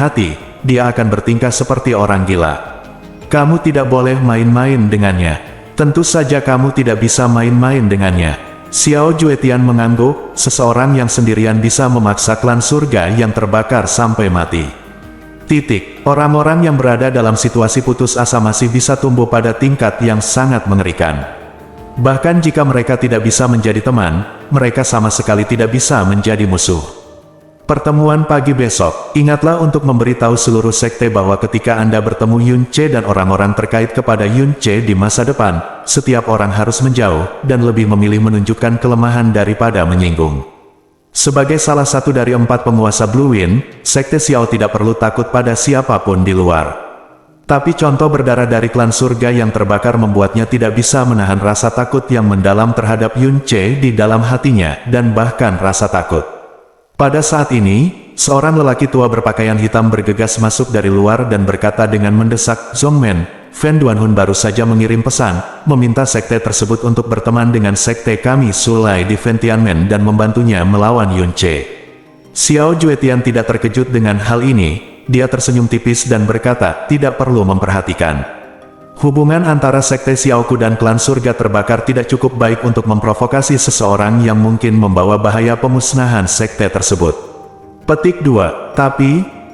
dia akan bertingkah seperti orang gila. Kamu tidak boleh main-main dengannya. Tentu saja kamu tidak bisa main-main dengannya. Xiao Juetian mengangguk, seseorang yang sendirian bisa memaksa klan surga yang terbakar sampai mati. Orang-orang yang berada dalam situasi putus asa masih bisa tumbuh pada tingkat yang sangat mengerikan. Bahkan jika mereka tidak bisa menjadi teman, mereka sama sekali tidak bisa menjadi musuh. Pertemuan pagi besok, ingatlah untuk memberitahu seluruh sekte bahwa ketika Anda bertemu Yun Che dan orang-orang terkait kepada Yun Che di masa depan, setiap orang harus menjauh, dan lebih memilih menunjukkan kelemahan daripada menyinggung. Sebagai salah satu dari 4 penguasa Blue Wind, sekte Xiao tidak perlu takut pada siapapun di luar. Tapi contoh berdarah dari klan surga yang terbakar membuatnya tidak bisa menahan rasa takut yang mendalam terhadap Yun Che di dalam hatinya, dan bahkan rasa takut. Pada saat ini, seorang lelaki tua berpakaian hitam bergegas masuk dari luar dan berkata dengan mendesak, "Zhongmen, Fan Duanhun baru saja mengirim pesan, meminta sekte tersebut untuk berteman dengan sekte kami Sulai di Ventianmen dan membantunya melawan Yun Che." Xiao Juetian tidak terkejut dengan hal ini, dia tersenyum tipis dan berkata, "Tidak perlu memperhatikan. Hubungan antara sekte Xiaoku dan klan surga terbakar tidak cukup baik untuk memprovokasi seseorang yang mungkin membawa bahaya pemusnahan sekte tersebut." Petik 2.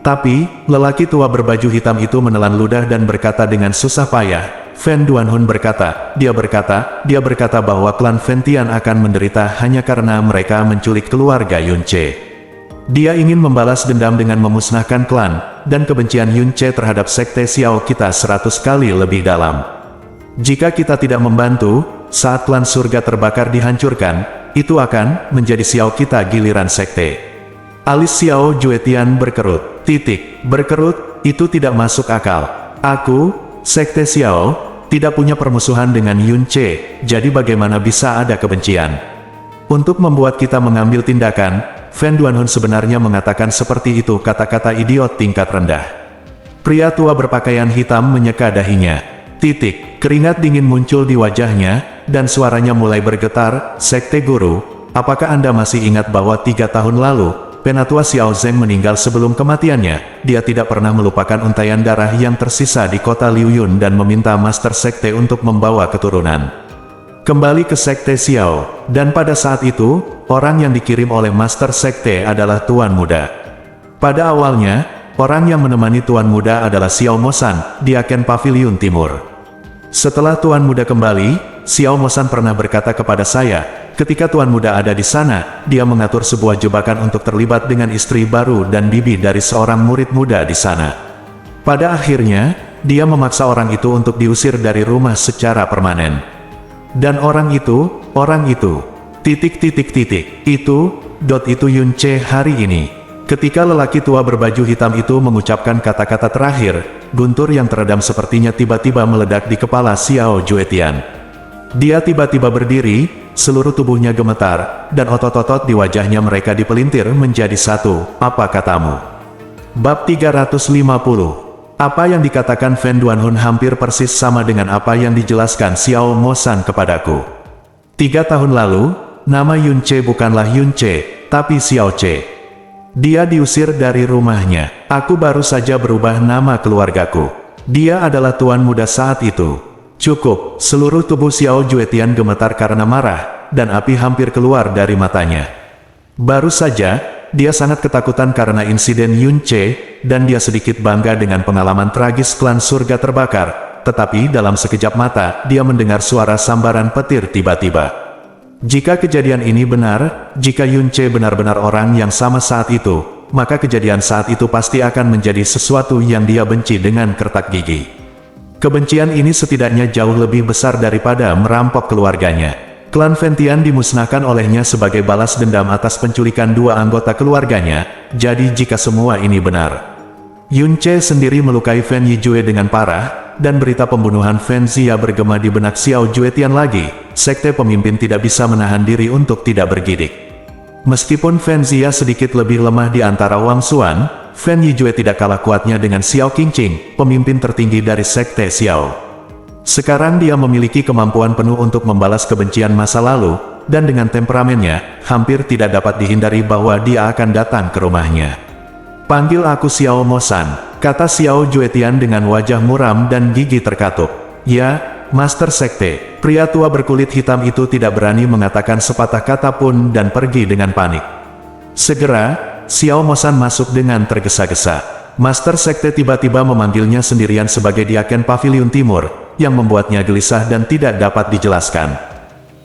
Tapi, lelaki tua berbaju hitam itu menelan ludah dan berkata dengan susah payah, "Fan Duanhun berkata, dia berkata bahwa klan Ventian akan menderita hanya karena mereka menculik keluarga Yun Che. Dia ingin membalas dendam dengan memusnahkan klan, dan kebencian Yun Che terhadap sekte Xiao kita 100 kali lebih dalam. Jika kita tidak membantu, saat klan surga terbakar dihancurkan, itu akan menjadi Xiao kita giliran sekte." Alis Xiao Juetian berkerut. Berkerut, itu tidak masuk akal. Aku, sekte Xiao, tidak punya permusuhan dengan Yun Che, jadi bagaimana bisa ada kebencian? Untuk membuat kita mengambil tindakan, Fan Duanhun sebenarnya mengatakan seperti itu, kata-kata idiot tingkat rendah. Pria tua berpakaian hitam menyeka dahinya. Keringat dingin muncul di wajahnya, dan suaranya mulai bergetar. "Sekte Guru, apakah Anda masih ingat bahwa 3 tahun lalu, Penatua Xiao Zeng meninggal sebelum kematiannya? Dia tidak pernah melupakan untaian darah yang tersisa di kota Liuyun dan meminta Master Sekte untuk membawa keturunan kembali ke Sekte Xiao, dan pada saat itu, orang yang dikirim oleh Master Sekte adalah Tuan Muda. Pada awalnya, orang yang menemani Tuan Muda adalah Xiao Mosan, di Aken Pavilion Timur. Setelah Tuan Muda kembali, Xiao Mosan pernah berkata kepada saya, ketika Tuan Muda ada di sana, dia mengatur sebuah jebakan untuk terlibat dengan istri baru dan bibi dari seorang murid muda di sana. Pada akhirnya, dia memaksa orang itu untuk diusir dari rumah secara permanen. Dan orang itu, itu Yun Che hari ini." Ketika lelaki tua berbaju hitam itu mengucapkan kata-kata terakhir, guntur yang teredam sepertinya tiba-tiba meledak di kepala Xiao Juetian. Dia tiba-tiba berdiri, seluruh tubuhnya gemetar, dan otot-otot di wajahnya mereka dipelintir menjadi satu. "Apa katamu?" Bab 350. Apa yang dikatakan Fan Duanhun hampir persis sama dengan apa yang dijelaskan Xiao Mosan kepadaku. 3 tahun lalu, nama Yun Che bukanlah Yun Che, tapi Xiao Che. Dia diusir dari rumahnya. Aku baru saja berubah nama keluargaku. Dia adalah Tuan Muda saat itu. Cukup, seluruh tubuh Xiao Juetian gemetar karena marah, dan api hampir keluar dari matanya. Baru saja, dia sangat ketakutan karena insiden Yun Che, dan dia sedikit bangga dengan pengalaman tragis klan surga terbakar, tetapi dalam sekejap mata, dia mendengar suara sambaran petir tiba-tiba. Jika kejadian ini benar, jika Yun Che benar-benar orang yang sama saat itu, maka kejadian saat itu pasti akan menjadi sesuatu yang dia benci dengan kertak gigi. Kebencian ini setidaknya jauh lebih besar daripada merampok keluarganya. Klan Ventian dimusnahkan olehnya sebagai balas dendam atas penculikan 2 anggota keluarganya, jadi jika semua ini benar, Yun Che sendiri melukai Fan Yijue dengan parah, dan berita pembunuhan Fan Zia bergema di benak Xiao Juetian lagi. Sekte pemimpin tidak bisa menahan diri untuk tidak bergidik. Meskipun Fan Zia sedikit lebih lemah di antara Wang Xuan, Fan Yijue tidak kalah kuatnya dengan Xiao Qingqing, pemimpin tertinggi dari Sekte Xiao. Sekarang dia memiliki kemampuan penuh untuk membalas kebencian masa lalu, dan dengan temperamennya, hampir tidak dapat dihindari bahwa dia akan datang ke rumahnya. "Panggil aku Xiao Mosan," kata Xiao Juetian dengan wajah muram dan gigi terkatup. "Ya, Master Sekte." Pria tua berkulit hitam itu tidak berani mengatakan sepatah kata pun dan pergi dengan panik. Segera, Xiao Mosan masuk dengan tergesa-gesa. Master Sekte tiba-tiba memanggilnya sendirian sebagai di Aken Pavilion Timur, yang membuatnya gelisah dan tidak dapat dijelaskan.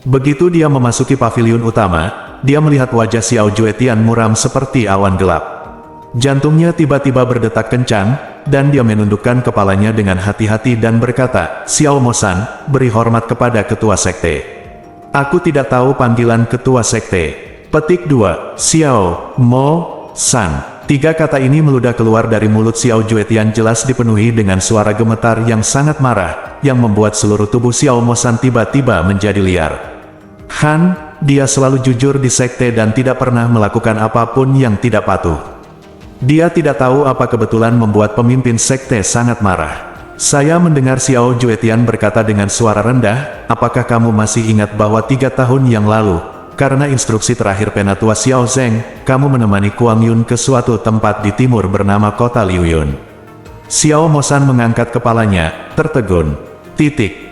Begitu dia memasuki pavilion utama, dia melihat wajah Xiao Juetian muram seperti awan gelap. Jantungnya tiba-tiba berdetak kencang, dan dia menundukkan kepalanya dengan hati-hati dan berkata, "Xiao Mosan, beri hormat kepada ketua sekte." "Aku tidak tahu panggilan ketua sekte." Petik 2. Xiao Mo San. 3 kata ini meludah keluar dari mulut Xiao Juetian jelas dipenuhi dengan suara gemetar yang sangat marah, yang membuat seluruh tubuh Xiao Mosan tiba-tiba menjadi liar. Han, dia selalu jujur di sekte dan tidak pernah melakukan apapun yang tidak patuh. Dia tidak tahu apa kebetulan membuat pemimpin sekte sangat marah. Saya mendengar Xiao Juetian berkata dengan suara rendah, "Apakah kamu masih ingat bahwa 3 tahun yang lalu, karena instruksi terakhir Penatua Xiao Zeng, kamu menemani Kuang Yun ke suatu tempat di timur bernama kota Liuyun?" Xiao Mosan mengangkat kepalanya, tertegun.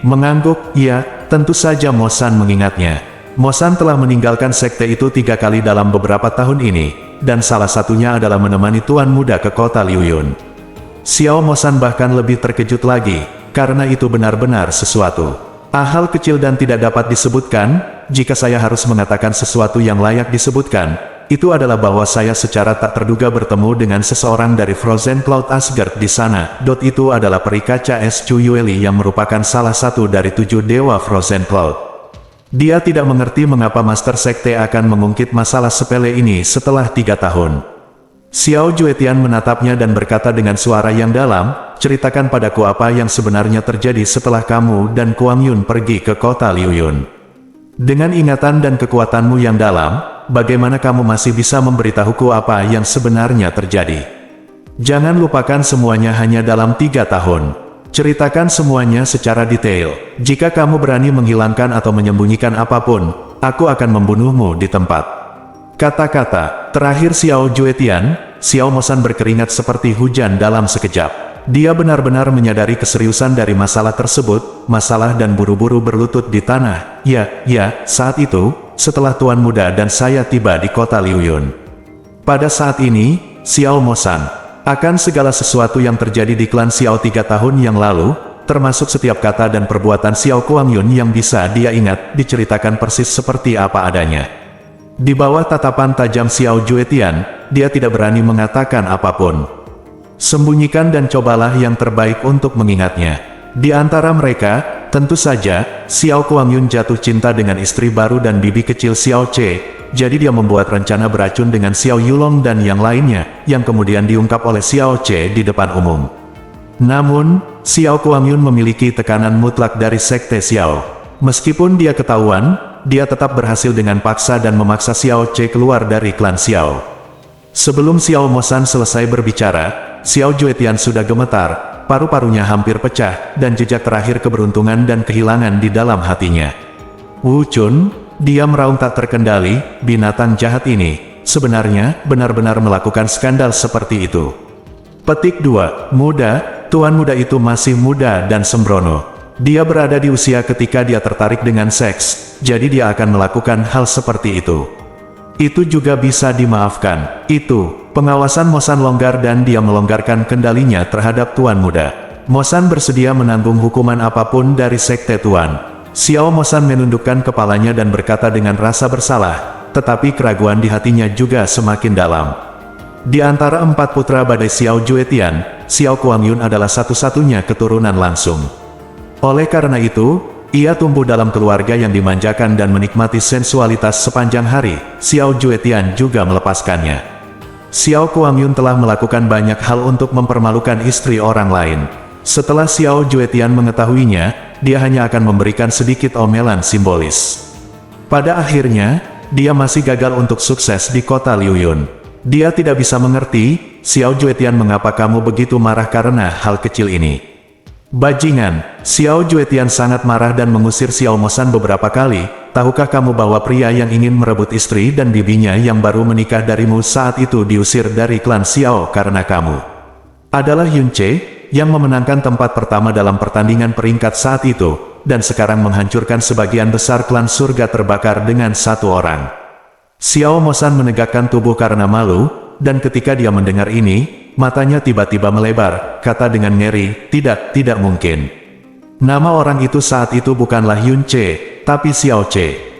Mengangguk, "Ya, tentu saja Mosan mengingatnya. Mosan telah meninggalkan sekte itu 3 kali dalam beberapa tahun ini, dan salah satunya adalah menemani Tuan Muda ke kota Liuyun." Xiao Mosan bahkan lebih terkejut lagi, karena itu benar-benar sesuatu hal kecil dan tidak dapat disebutkan. Jika saya harus mengatakan sesuatu yang layak disebutkan, itu adalah bahwa saya secara tak terduga bertemu dengan seseorang dari Frozen Cloud Asgard di sana. Itu adalah peri kaca es Chu Yueli yang merupakan salah satu dari 7 dewa Frozen Cloud. Dia tidak mengerti mengapa Master Sekte akan mengungkit masalah sepele ini setelah 3 tahun. Xiao Juetian menatapnya dan berkata dengan suara yang dalam, "Ceritakan padaku apa yang sebenarnya terjadi setelah kamu dan Kuang Yun pergi ke kota Liuyun. Dengan ingatan dan kekuatanmu yang dalam, bagaimana kamu masih bisa memberitahuku apa yang sebenarnya terjadi? Jangan lupakan semuanya hanya dalam 3 tahun. Ceritakan semuanya secara detail. Jika kamu berani menghilangkan atau menyembunyikan apapun, aku akan membunuhmu di tempat." Kata-kata terakhir Xiao Juetian, Xiao Mosan berkeringat seperti hujan dalam sekejap. Dia benar-benar menyadari keseriusan dari masalah tersebut, masalah dan buru-buru berlutut di tanah. Ya, saat itu, setelah Tuan Muda dan saya tiba di kota Liuyun. Pada saat ini, Xiao Mosan, akan segala sesuatu yang terjadi di klan Xiao 3 tahun yang lalu, termasuk setiap kata dan perbuatan Xiao Kuang Yun yang bisa dia ingat, diceritakan persis seperti apa adanya. Di bawah tatapan tajam Xiao Juetian, dia tidak berani mengatakan apapun. Sembunyikan dan cobalah yang terbaik untuk mengingatnya. Di antara mereka, tentu saja, Xiao Kuang Yun jatuh cinta dengan istri baru dan bibi kecil Xiao Che, jadi dia membuat rencana beracun dengan Xiao Yulong dan yang lainnya, yang kemudian diungkap oleh Xiao Che di depan umum. Namun, Xiao Kuang Yun memiliki tekanan mutlak dari sekte Xiao. Meskipun dia ketahuan, dia tetap berhasil dengan paksa dan memaksa Xiao Che keluar dari klan Xiao. Sebelum Xiao Mosan selesai berbicara, Xiao Juetian sudah gemetar, paru-parunya hampir pecah, dan jejak terakhir keberuntungan dan kehilangan di dalam hatinya. Wu Chun, dia meraung tak terkendali, binatang jahat ini, sebenarnya, benar-benar melakukan skandal seperti itu. Petik 2. Muda, Tuan Muda itu masih muda dan sembrono. Dia berada di usia ketika dia tertarik dengan seks, jadi dia akan melakukan hal seperti itu. Itu juga bisa dimaafkan. Pengawasan Mosan longgar dan dia melonggarkan kendalinya terhadap Tuan Muda. Mosan bersedia menanggung hukuman apapun dari sekte Tuan. Xiao Mosan menundukkan kepalanya dan berkata dengan rasa bersalah, tetapi keraguan di hatinya juga semakin dalam. Di antara 4 putra badai Xiao Juetian, Xiao Kuang Yun adalah satu-satunya keturunan langsung. Oleh karena itu, ia tumbuh dalam keluarga yang dimanjakan dan menikmati sensualitas sepanjang hari. Xiao Juetian juga melepaskannya. Xiao Kuang Yun telah melakukan banyak hal untuk mempermalukan istri orang lain. Setelah Xiao Juetian mengetahuinya, dia hanya akan memberikan sedikit omelan simbolis. Pada akhirnya, dia masih gagal untuk sukses di kota Liuyun. Dia tidak bisa mengerti, Xiao Juetian, mengapa kamu begitu marah karena hal kecil ini. Bajingan, Xiao Juetian sangat marah dan mengusir Xiao Mosan beberapa kali. Tahukah kamu bahwa pria yang ingin merebut istri dan bibinya yang baru menikah darimu saat itu diusir dari klan Xiao karena kamu adalah Yun Che, yang memenangkan tempat pertama dalam pertandingan peringkat saat itu, dan sekarang menghancurkan sebagian besar klan surga terbakar dengan 1 orang. Xiao Mosan menegakkan tubuh karena malu, dan ketika dia mendengar ini, matanya tiba-tiba melebar, kata dengan ngeri, tidak mungkin. Nama orang itu saat itu bukanlah Yun Che, tapi Xiao Che.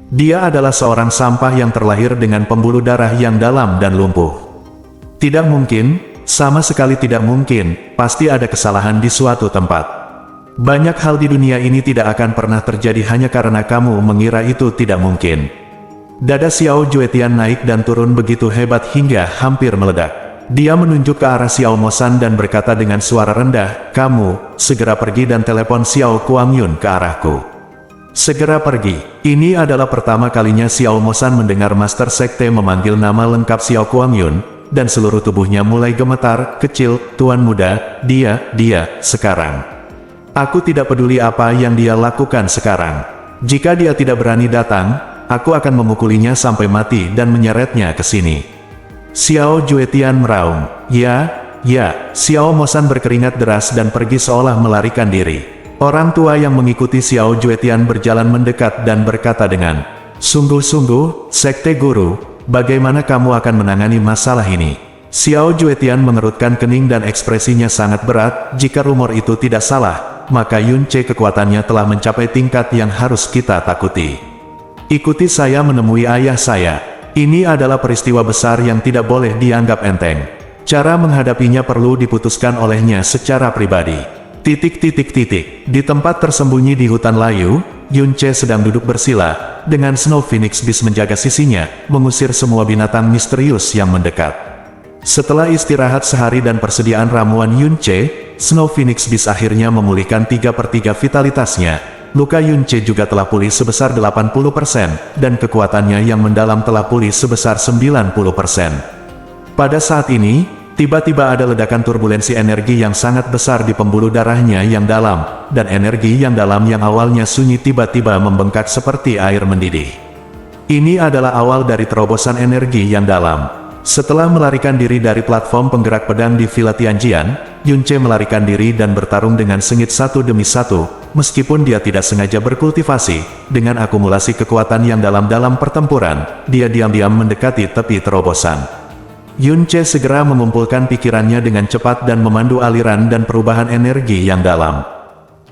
Dia adalah seorang sampah yang terlahir dengan pembuluh darah yang dalam dan lumpuh. Tidak mungkin, sama sekali tidak mungkin, pasti ada kesalahan di suatu tempat. Banyak hal di dunia ini tidak akan pernah terjadi hanya karena kamu mengira itu tidak mungkin. Dada Xiao Juetian naik dan turun begitu hebat hingga hampir meledak. Dia menunjuk ke arah Xiao Mosan dan berkata dengan suara rendah, "Kamu, segera pergi dan telepon Xiao Kuangyun ke arahku." Segera pergi. Ini adalah pertama kalinya Xiao Mosan mendengar Master Sekte memanggil nama lengkap Xiao Kuangyun, dan seluruh tubuhnya mulai gemetar. "Kecil, Tuan Muda, dia, sekarang. Aku tidak peduli apa yang dia lakukan sekarang. Jika dia tidak berani datang, aku akan memukulinya sampai mati dan menyeretnya ke sini." Xiao Juetian meraung. Ya, Xiao Mosan berkeringat deras dan pergi seolah melarikan diri. Orang tua yang mengikuti Xiao Juetian berjalan mendekat dan berkata dengan sungguh-sungguh, "Sekte Guru, bagaimana kamu akan menangani masalah ini?" Xiao Juetian mengerutkan kening dan ekspresinya sangat berat. "Jika rumor itu tidak salah, maka Yun Ce kekuatannya telah mencapai tingkat yang harus kita takuti. Ikuti saya menemui ayah saya. Ini adalah peristiwa besar yang tidak boleh dianggap enteng. Cara menghadapinya perlu diputuskan olehnya secara pribadi." Di tempat tersembunyi di hutan layu, Yun Ce sedang duduk bersila, dengan Snow Phoenix Beast menjaga sisinya, mengusir semua binatang misterius yang mendekat. Setelah istirahat sehari dan persediaan ramuan Yun Ce, Snow Phoenix Beast akhirnya memulihkan 3/3 vitalitasnya. Luka Yun Ce juga telah pulih sebesar 80%, dan kekuatannya yang mendalam telah pulih sebesar 90%. Pada saat ini, tiba-tiba ada ledakan turbulensi energi yang sangat besar di pembuluh darahnya yang dalam, dan energi yang dalam yang awalnya sunyi tiba-tiba membengkak seperti air mendidih. Ini adalah awal dari terobosan energi yang dalam. Setelah melarikan diri dari platform penggerak pedang di Villa Tianjian, Yun Ce melarikan diri dan bertarung dengan sengit satu demi satu, meskipun dia tidak sengaja berkultivasi. Dengan akumulasi kekuatan yang dalam pertempuran, dia diam-diam mendekati tepi terobosan. Yun Ce segera mengumpulkan pikirannya dengan cepat dan memandu aliran dan perubahan energi yang dalam.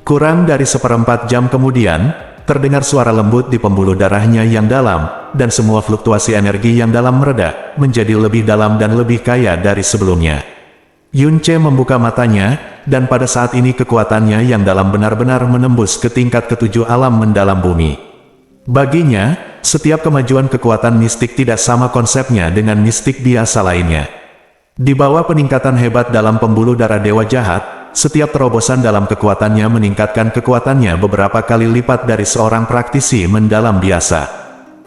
Kurang dari 1/4 jam kemudian, terdengar suara lembut di pembuluh darahnya yang dalam, dan semua fluktuasi energi yang dalam mereda, menjadi lebih dalam dan lebih kaya dari sebelumnya. Yun Ce membuka matanya, dan pada saat ini kekuatannya yang dalam benar-benar menembus ke tingkat ke-7 alam mendalam bumi. Baginya, setiap kemajuan kekuatan mistik tidak sama konsepnya dengan mistik biasa lainnya. Di bawah peningkatan hebat dalam pembuluh darah dewa jahat, setiap terobosan dalam kekuatannya meningkatkan kekuatannya beberapa kali lipat dari seorang praktisi mendalam biasa.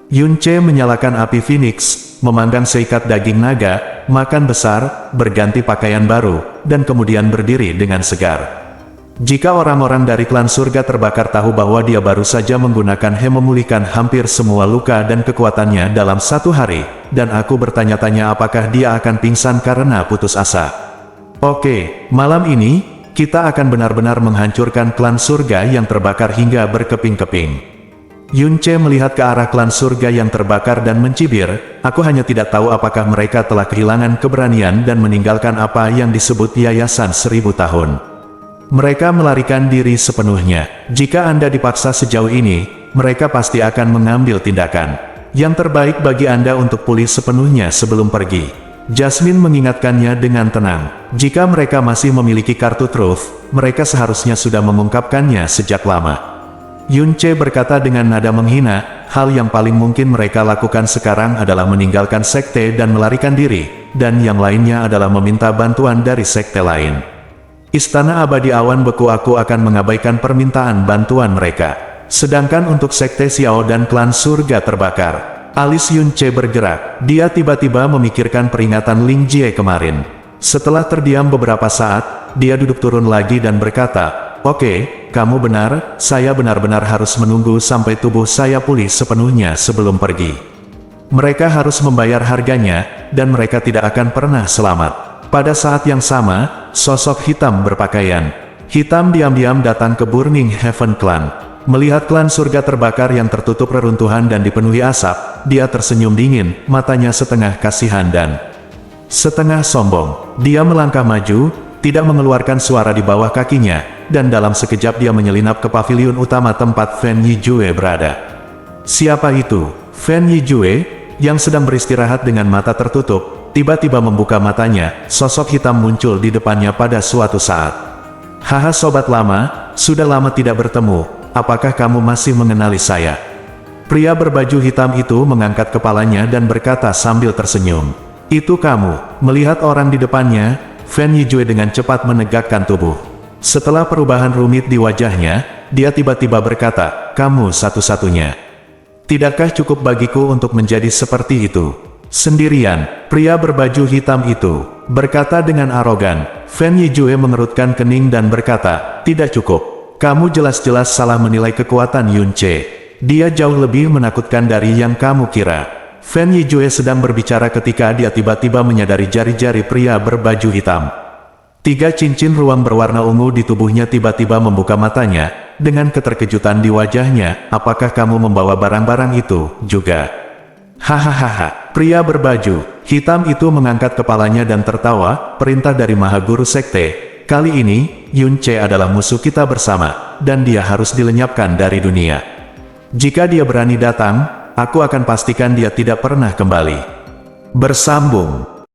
Yun Ce menyalakan api Phoenix, memanggang seikat daging naga, makan besar, berganti pakaian baru, dan kemudian berdiri dengan segar. Jika orang-orang dari klan surga terbakar tahu bahwa dia baru saja menggunakan He memulihkan hampir semua luka dan kekuatannya dalam 1 hari, dan aku bertanya-tanya apakah dia akan pingsan karena putus asa. Oke, malam ini, kita akan benar-benar menghancurkan klan surga yang terbakar hingga berkeping-keping. Yun Ce melihat ke arah klan surga yang terbakar dan mencibir, "Aku hanya tidak tahu apakah mereka telah kehilangan keberanian dan meninggalkan apa yang disebut Yayasan 1000 tahun. Mereka melarikan diri sepenuhnya. Jika Anda dipaksa sejauh ini, mereka pasti akan mengambil tindakan. Yang terbaik bagi Anda untuk pulih sepenuhnya sebelum pergi." Jasmine mengingatkannya dengan tenang. Jika mereka masih memiliki kartu Truth, mereka seharusnya sudah mengungkapkannya sejak lama. Yun Ce berkata dengan nada menghina, "Hal yang paling mungkin mereka lakukan sekarang adalah meninggalkan sekte dan melarikan diri, dan yang lainnya adalah meminta bantuan dari sekte lain. Istana Abadi Awan Beku aku akan mengabaikan permintaan bantuan mereka. Sedangkan untuk sekte Xiao dan klan surga terbakar." Alis Yun Ce bergerak. Dia tiba-tiba memikirkan peringatan Ling Jie kemarin. Setelah terdiam beberapa saat, dia duduk turun lagi dan berkata, "Oke, kamu benar, saya benar-benar harus menunggu sampai tubuh saya pulih sepenuhnya sebelum pergi. Mereka harus membayar harganya, dan mereka tidak akan pernah selamat." Pada saat yang sama, sosok hitam berpakaian hitam diam-diam datang ke Burning Heaven Clan. Melihat klan surga terbakar yang tertutup reruntuhan dan dipenuhi asap, dia tersenyum dingin, matanya setengah kasihan dan setengah sombong. Dia melangkah maju, tidak mengeluarkan suara di bawah kakinya, dan dalam sekejap dia menyelinap ke paviliun utama tempat Fen Yijue berada. Siapa itu? Fen Yijue, yang sedang beristirahat dengan mata tertutup, tiba-tiba membuka matanya, sosok hitam muncul di depannya pada suatu saat. Haha sobat lama, sudah lama tidak bertemu, apakah kamu masih mengenali saya? Pria berbaju hitam itu mengangkat kepalanya dan berkata sambil tersenyum. Itu kamu. Melihat orang di depannya, Fen Yijue dengan cepat menegakkan tubuh. Setelah perubahan rumit di wajahnya, dia tiba-tiba berkata, kamu satu-satunya. Tidakkah cukup bagiku untuk menjadi seperti itu? Sendirian, pria berbaju hitam itu berkata dengan arogan. Fen Yijue mengerutkan kening dan berkata, tidak cukup. Kamu jelas-jelas salah menilai kekuatan Yun Ce. Dia jauh lebih menakutkan dari yang kamu kira. Fen Yijue sedang berbicara ketika dia tiba-tiba menyadari jari-jari pria berbaju hitam. 3 cincin ruang berwarna ungu di tubuhnya tiba-tiba membuka matanya, dengan keterkejutan di wajahnya, apakah kamu membawa barang-barang itu juga? Hahaha, pria berbaju hitam itu mengangkat kepalanya dan tertawa, perintah dari Maha Guru Sekte. Kali ini, Yun Ce adalah musuh kita bersama, dan dia harus dilenyapkan dari dunia. Jika dia berani datang, aku akan pastikan dia tidak pernah kembali. Bersambung.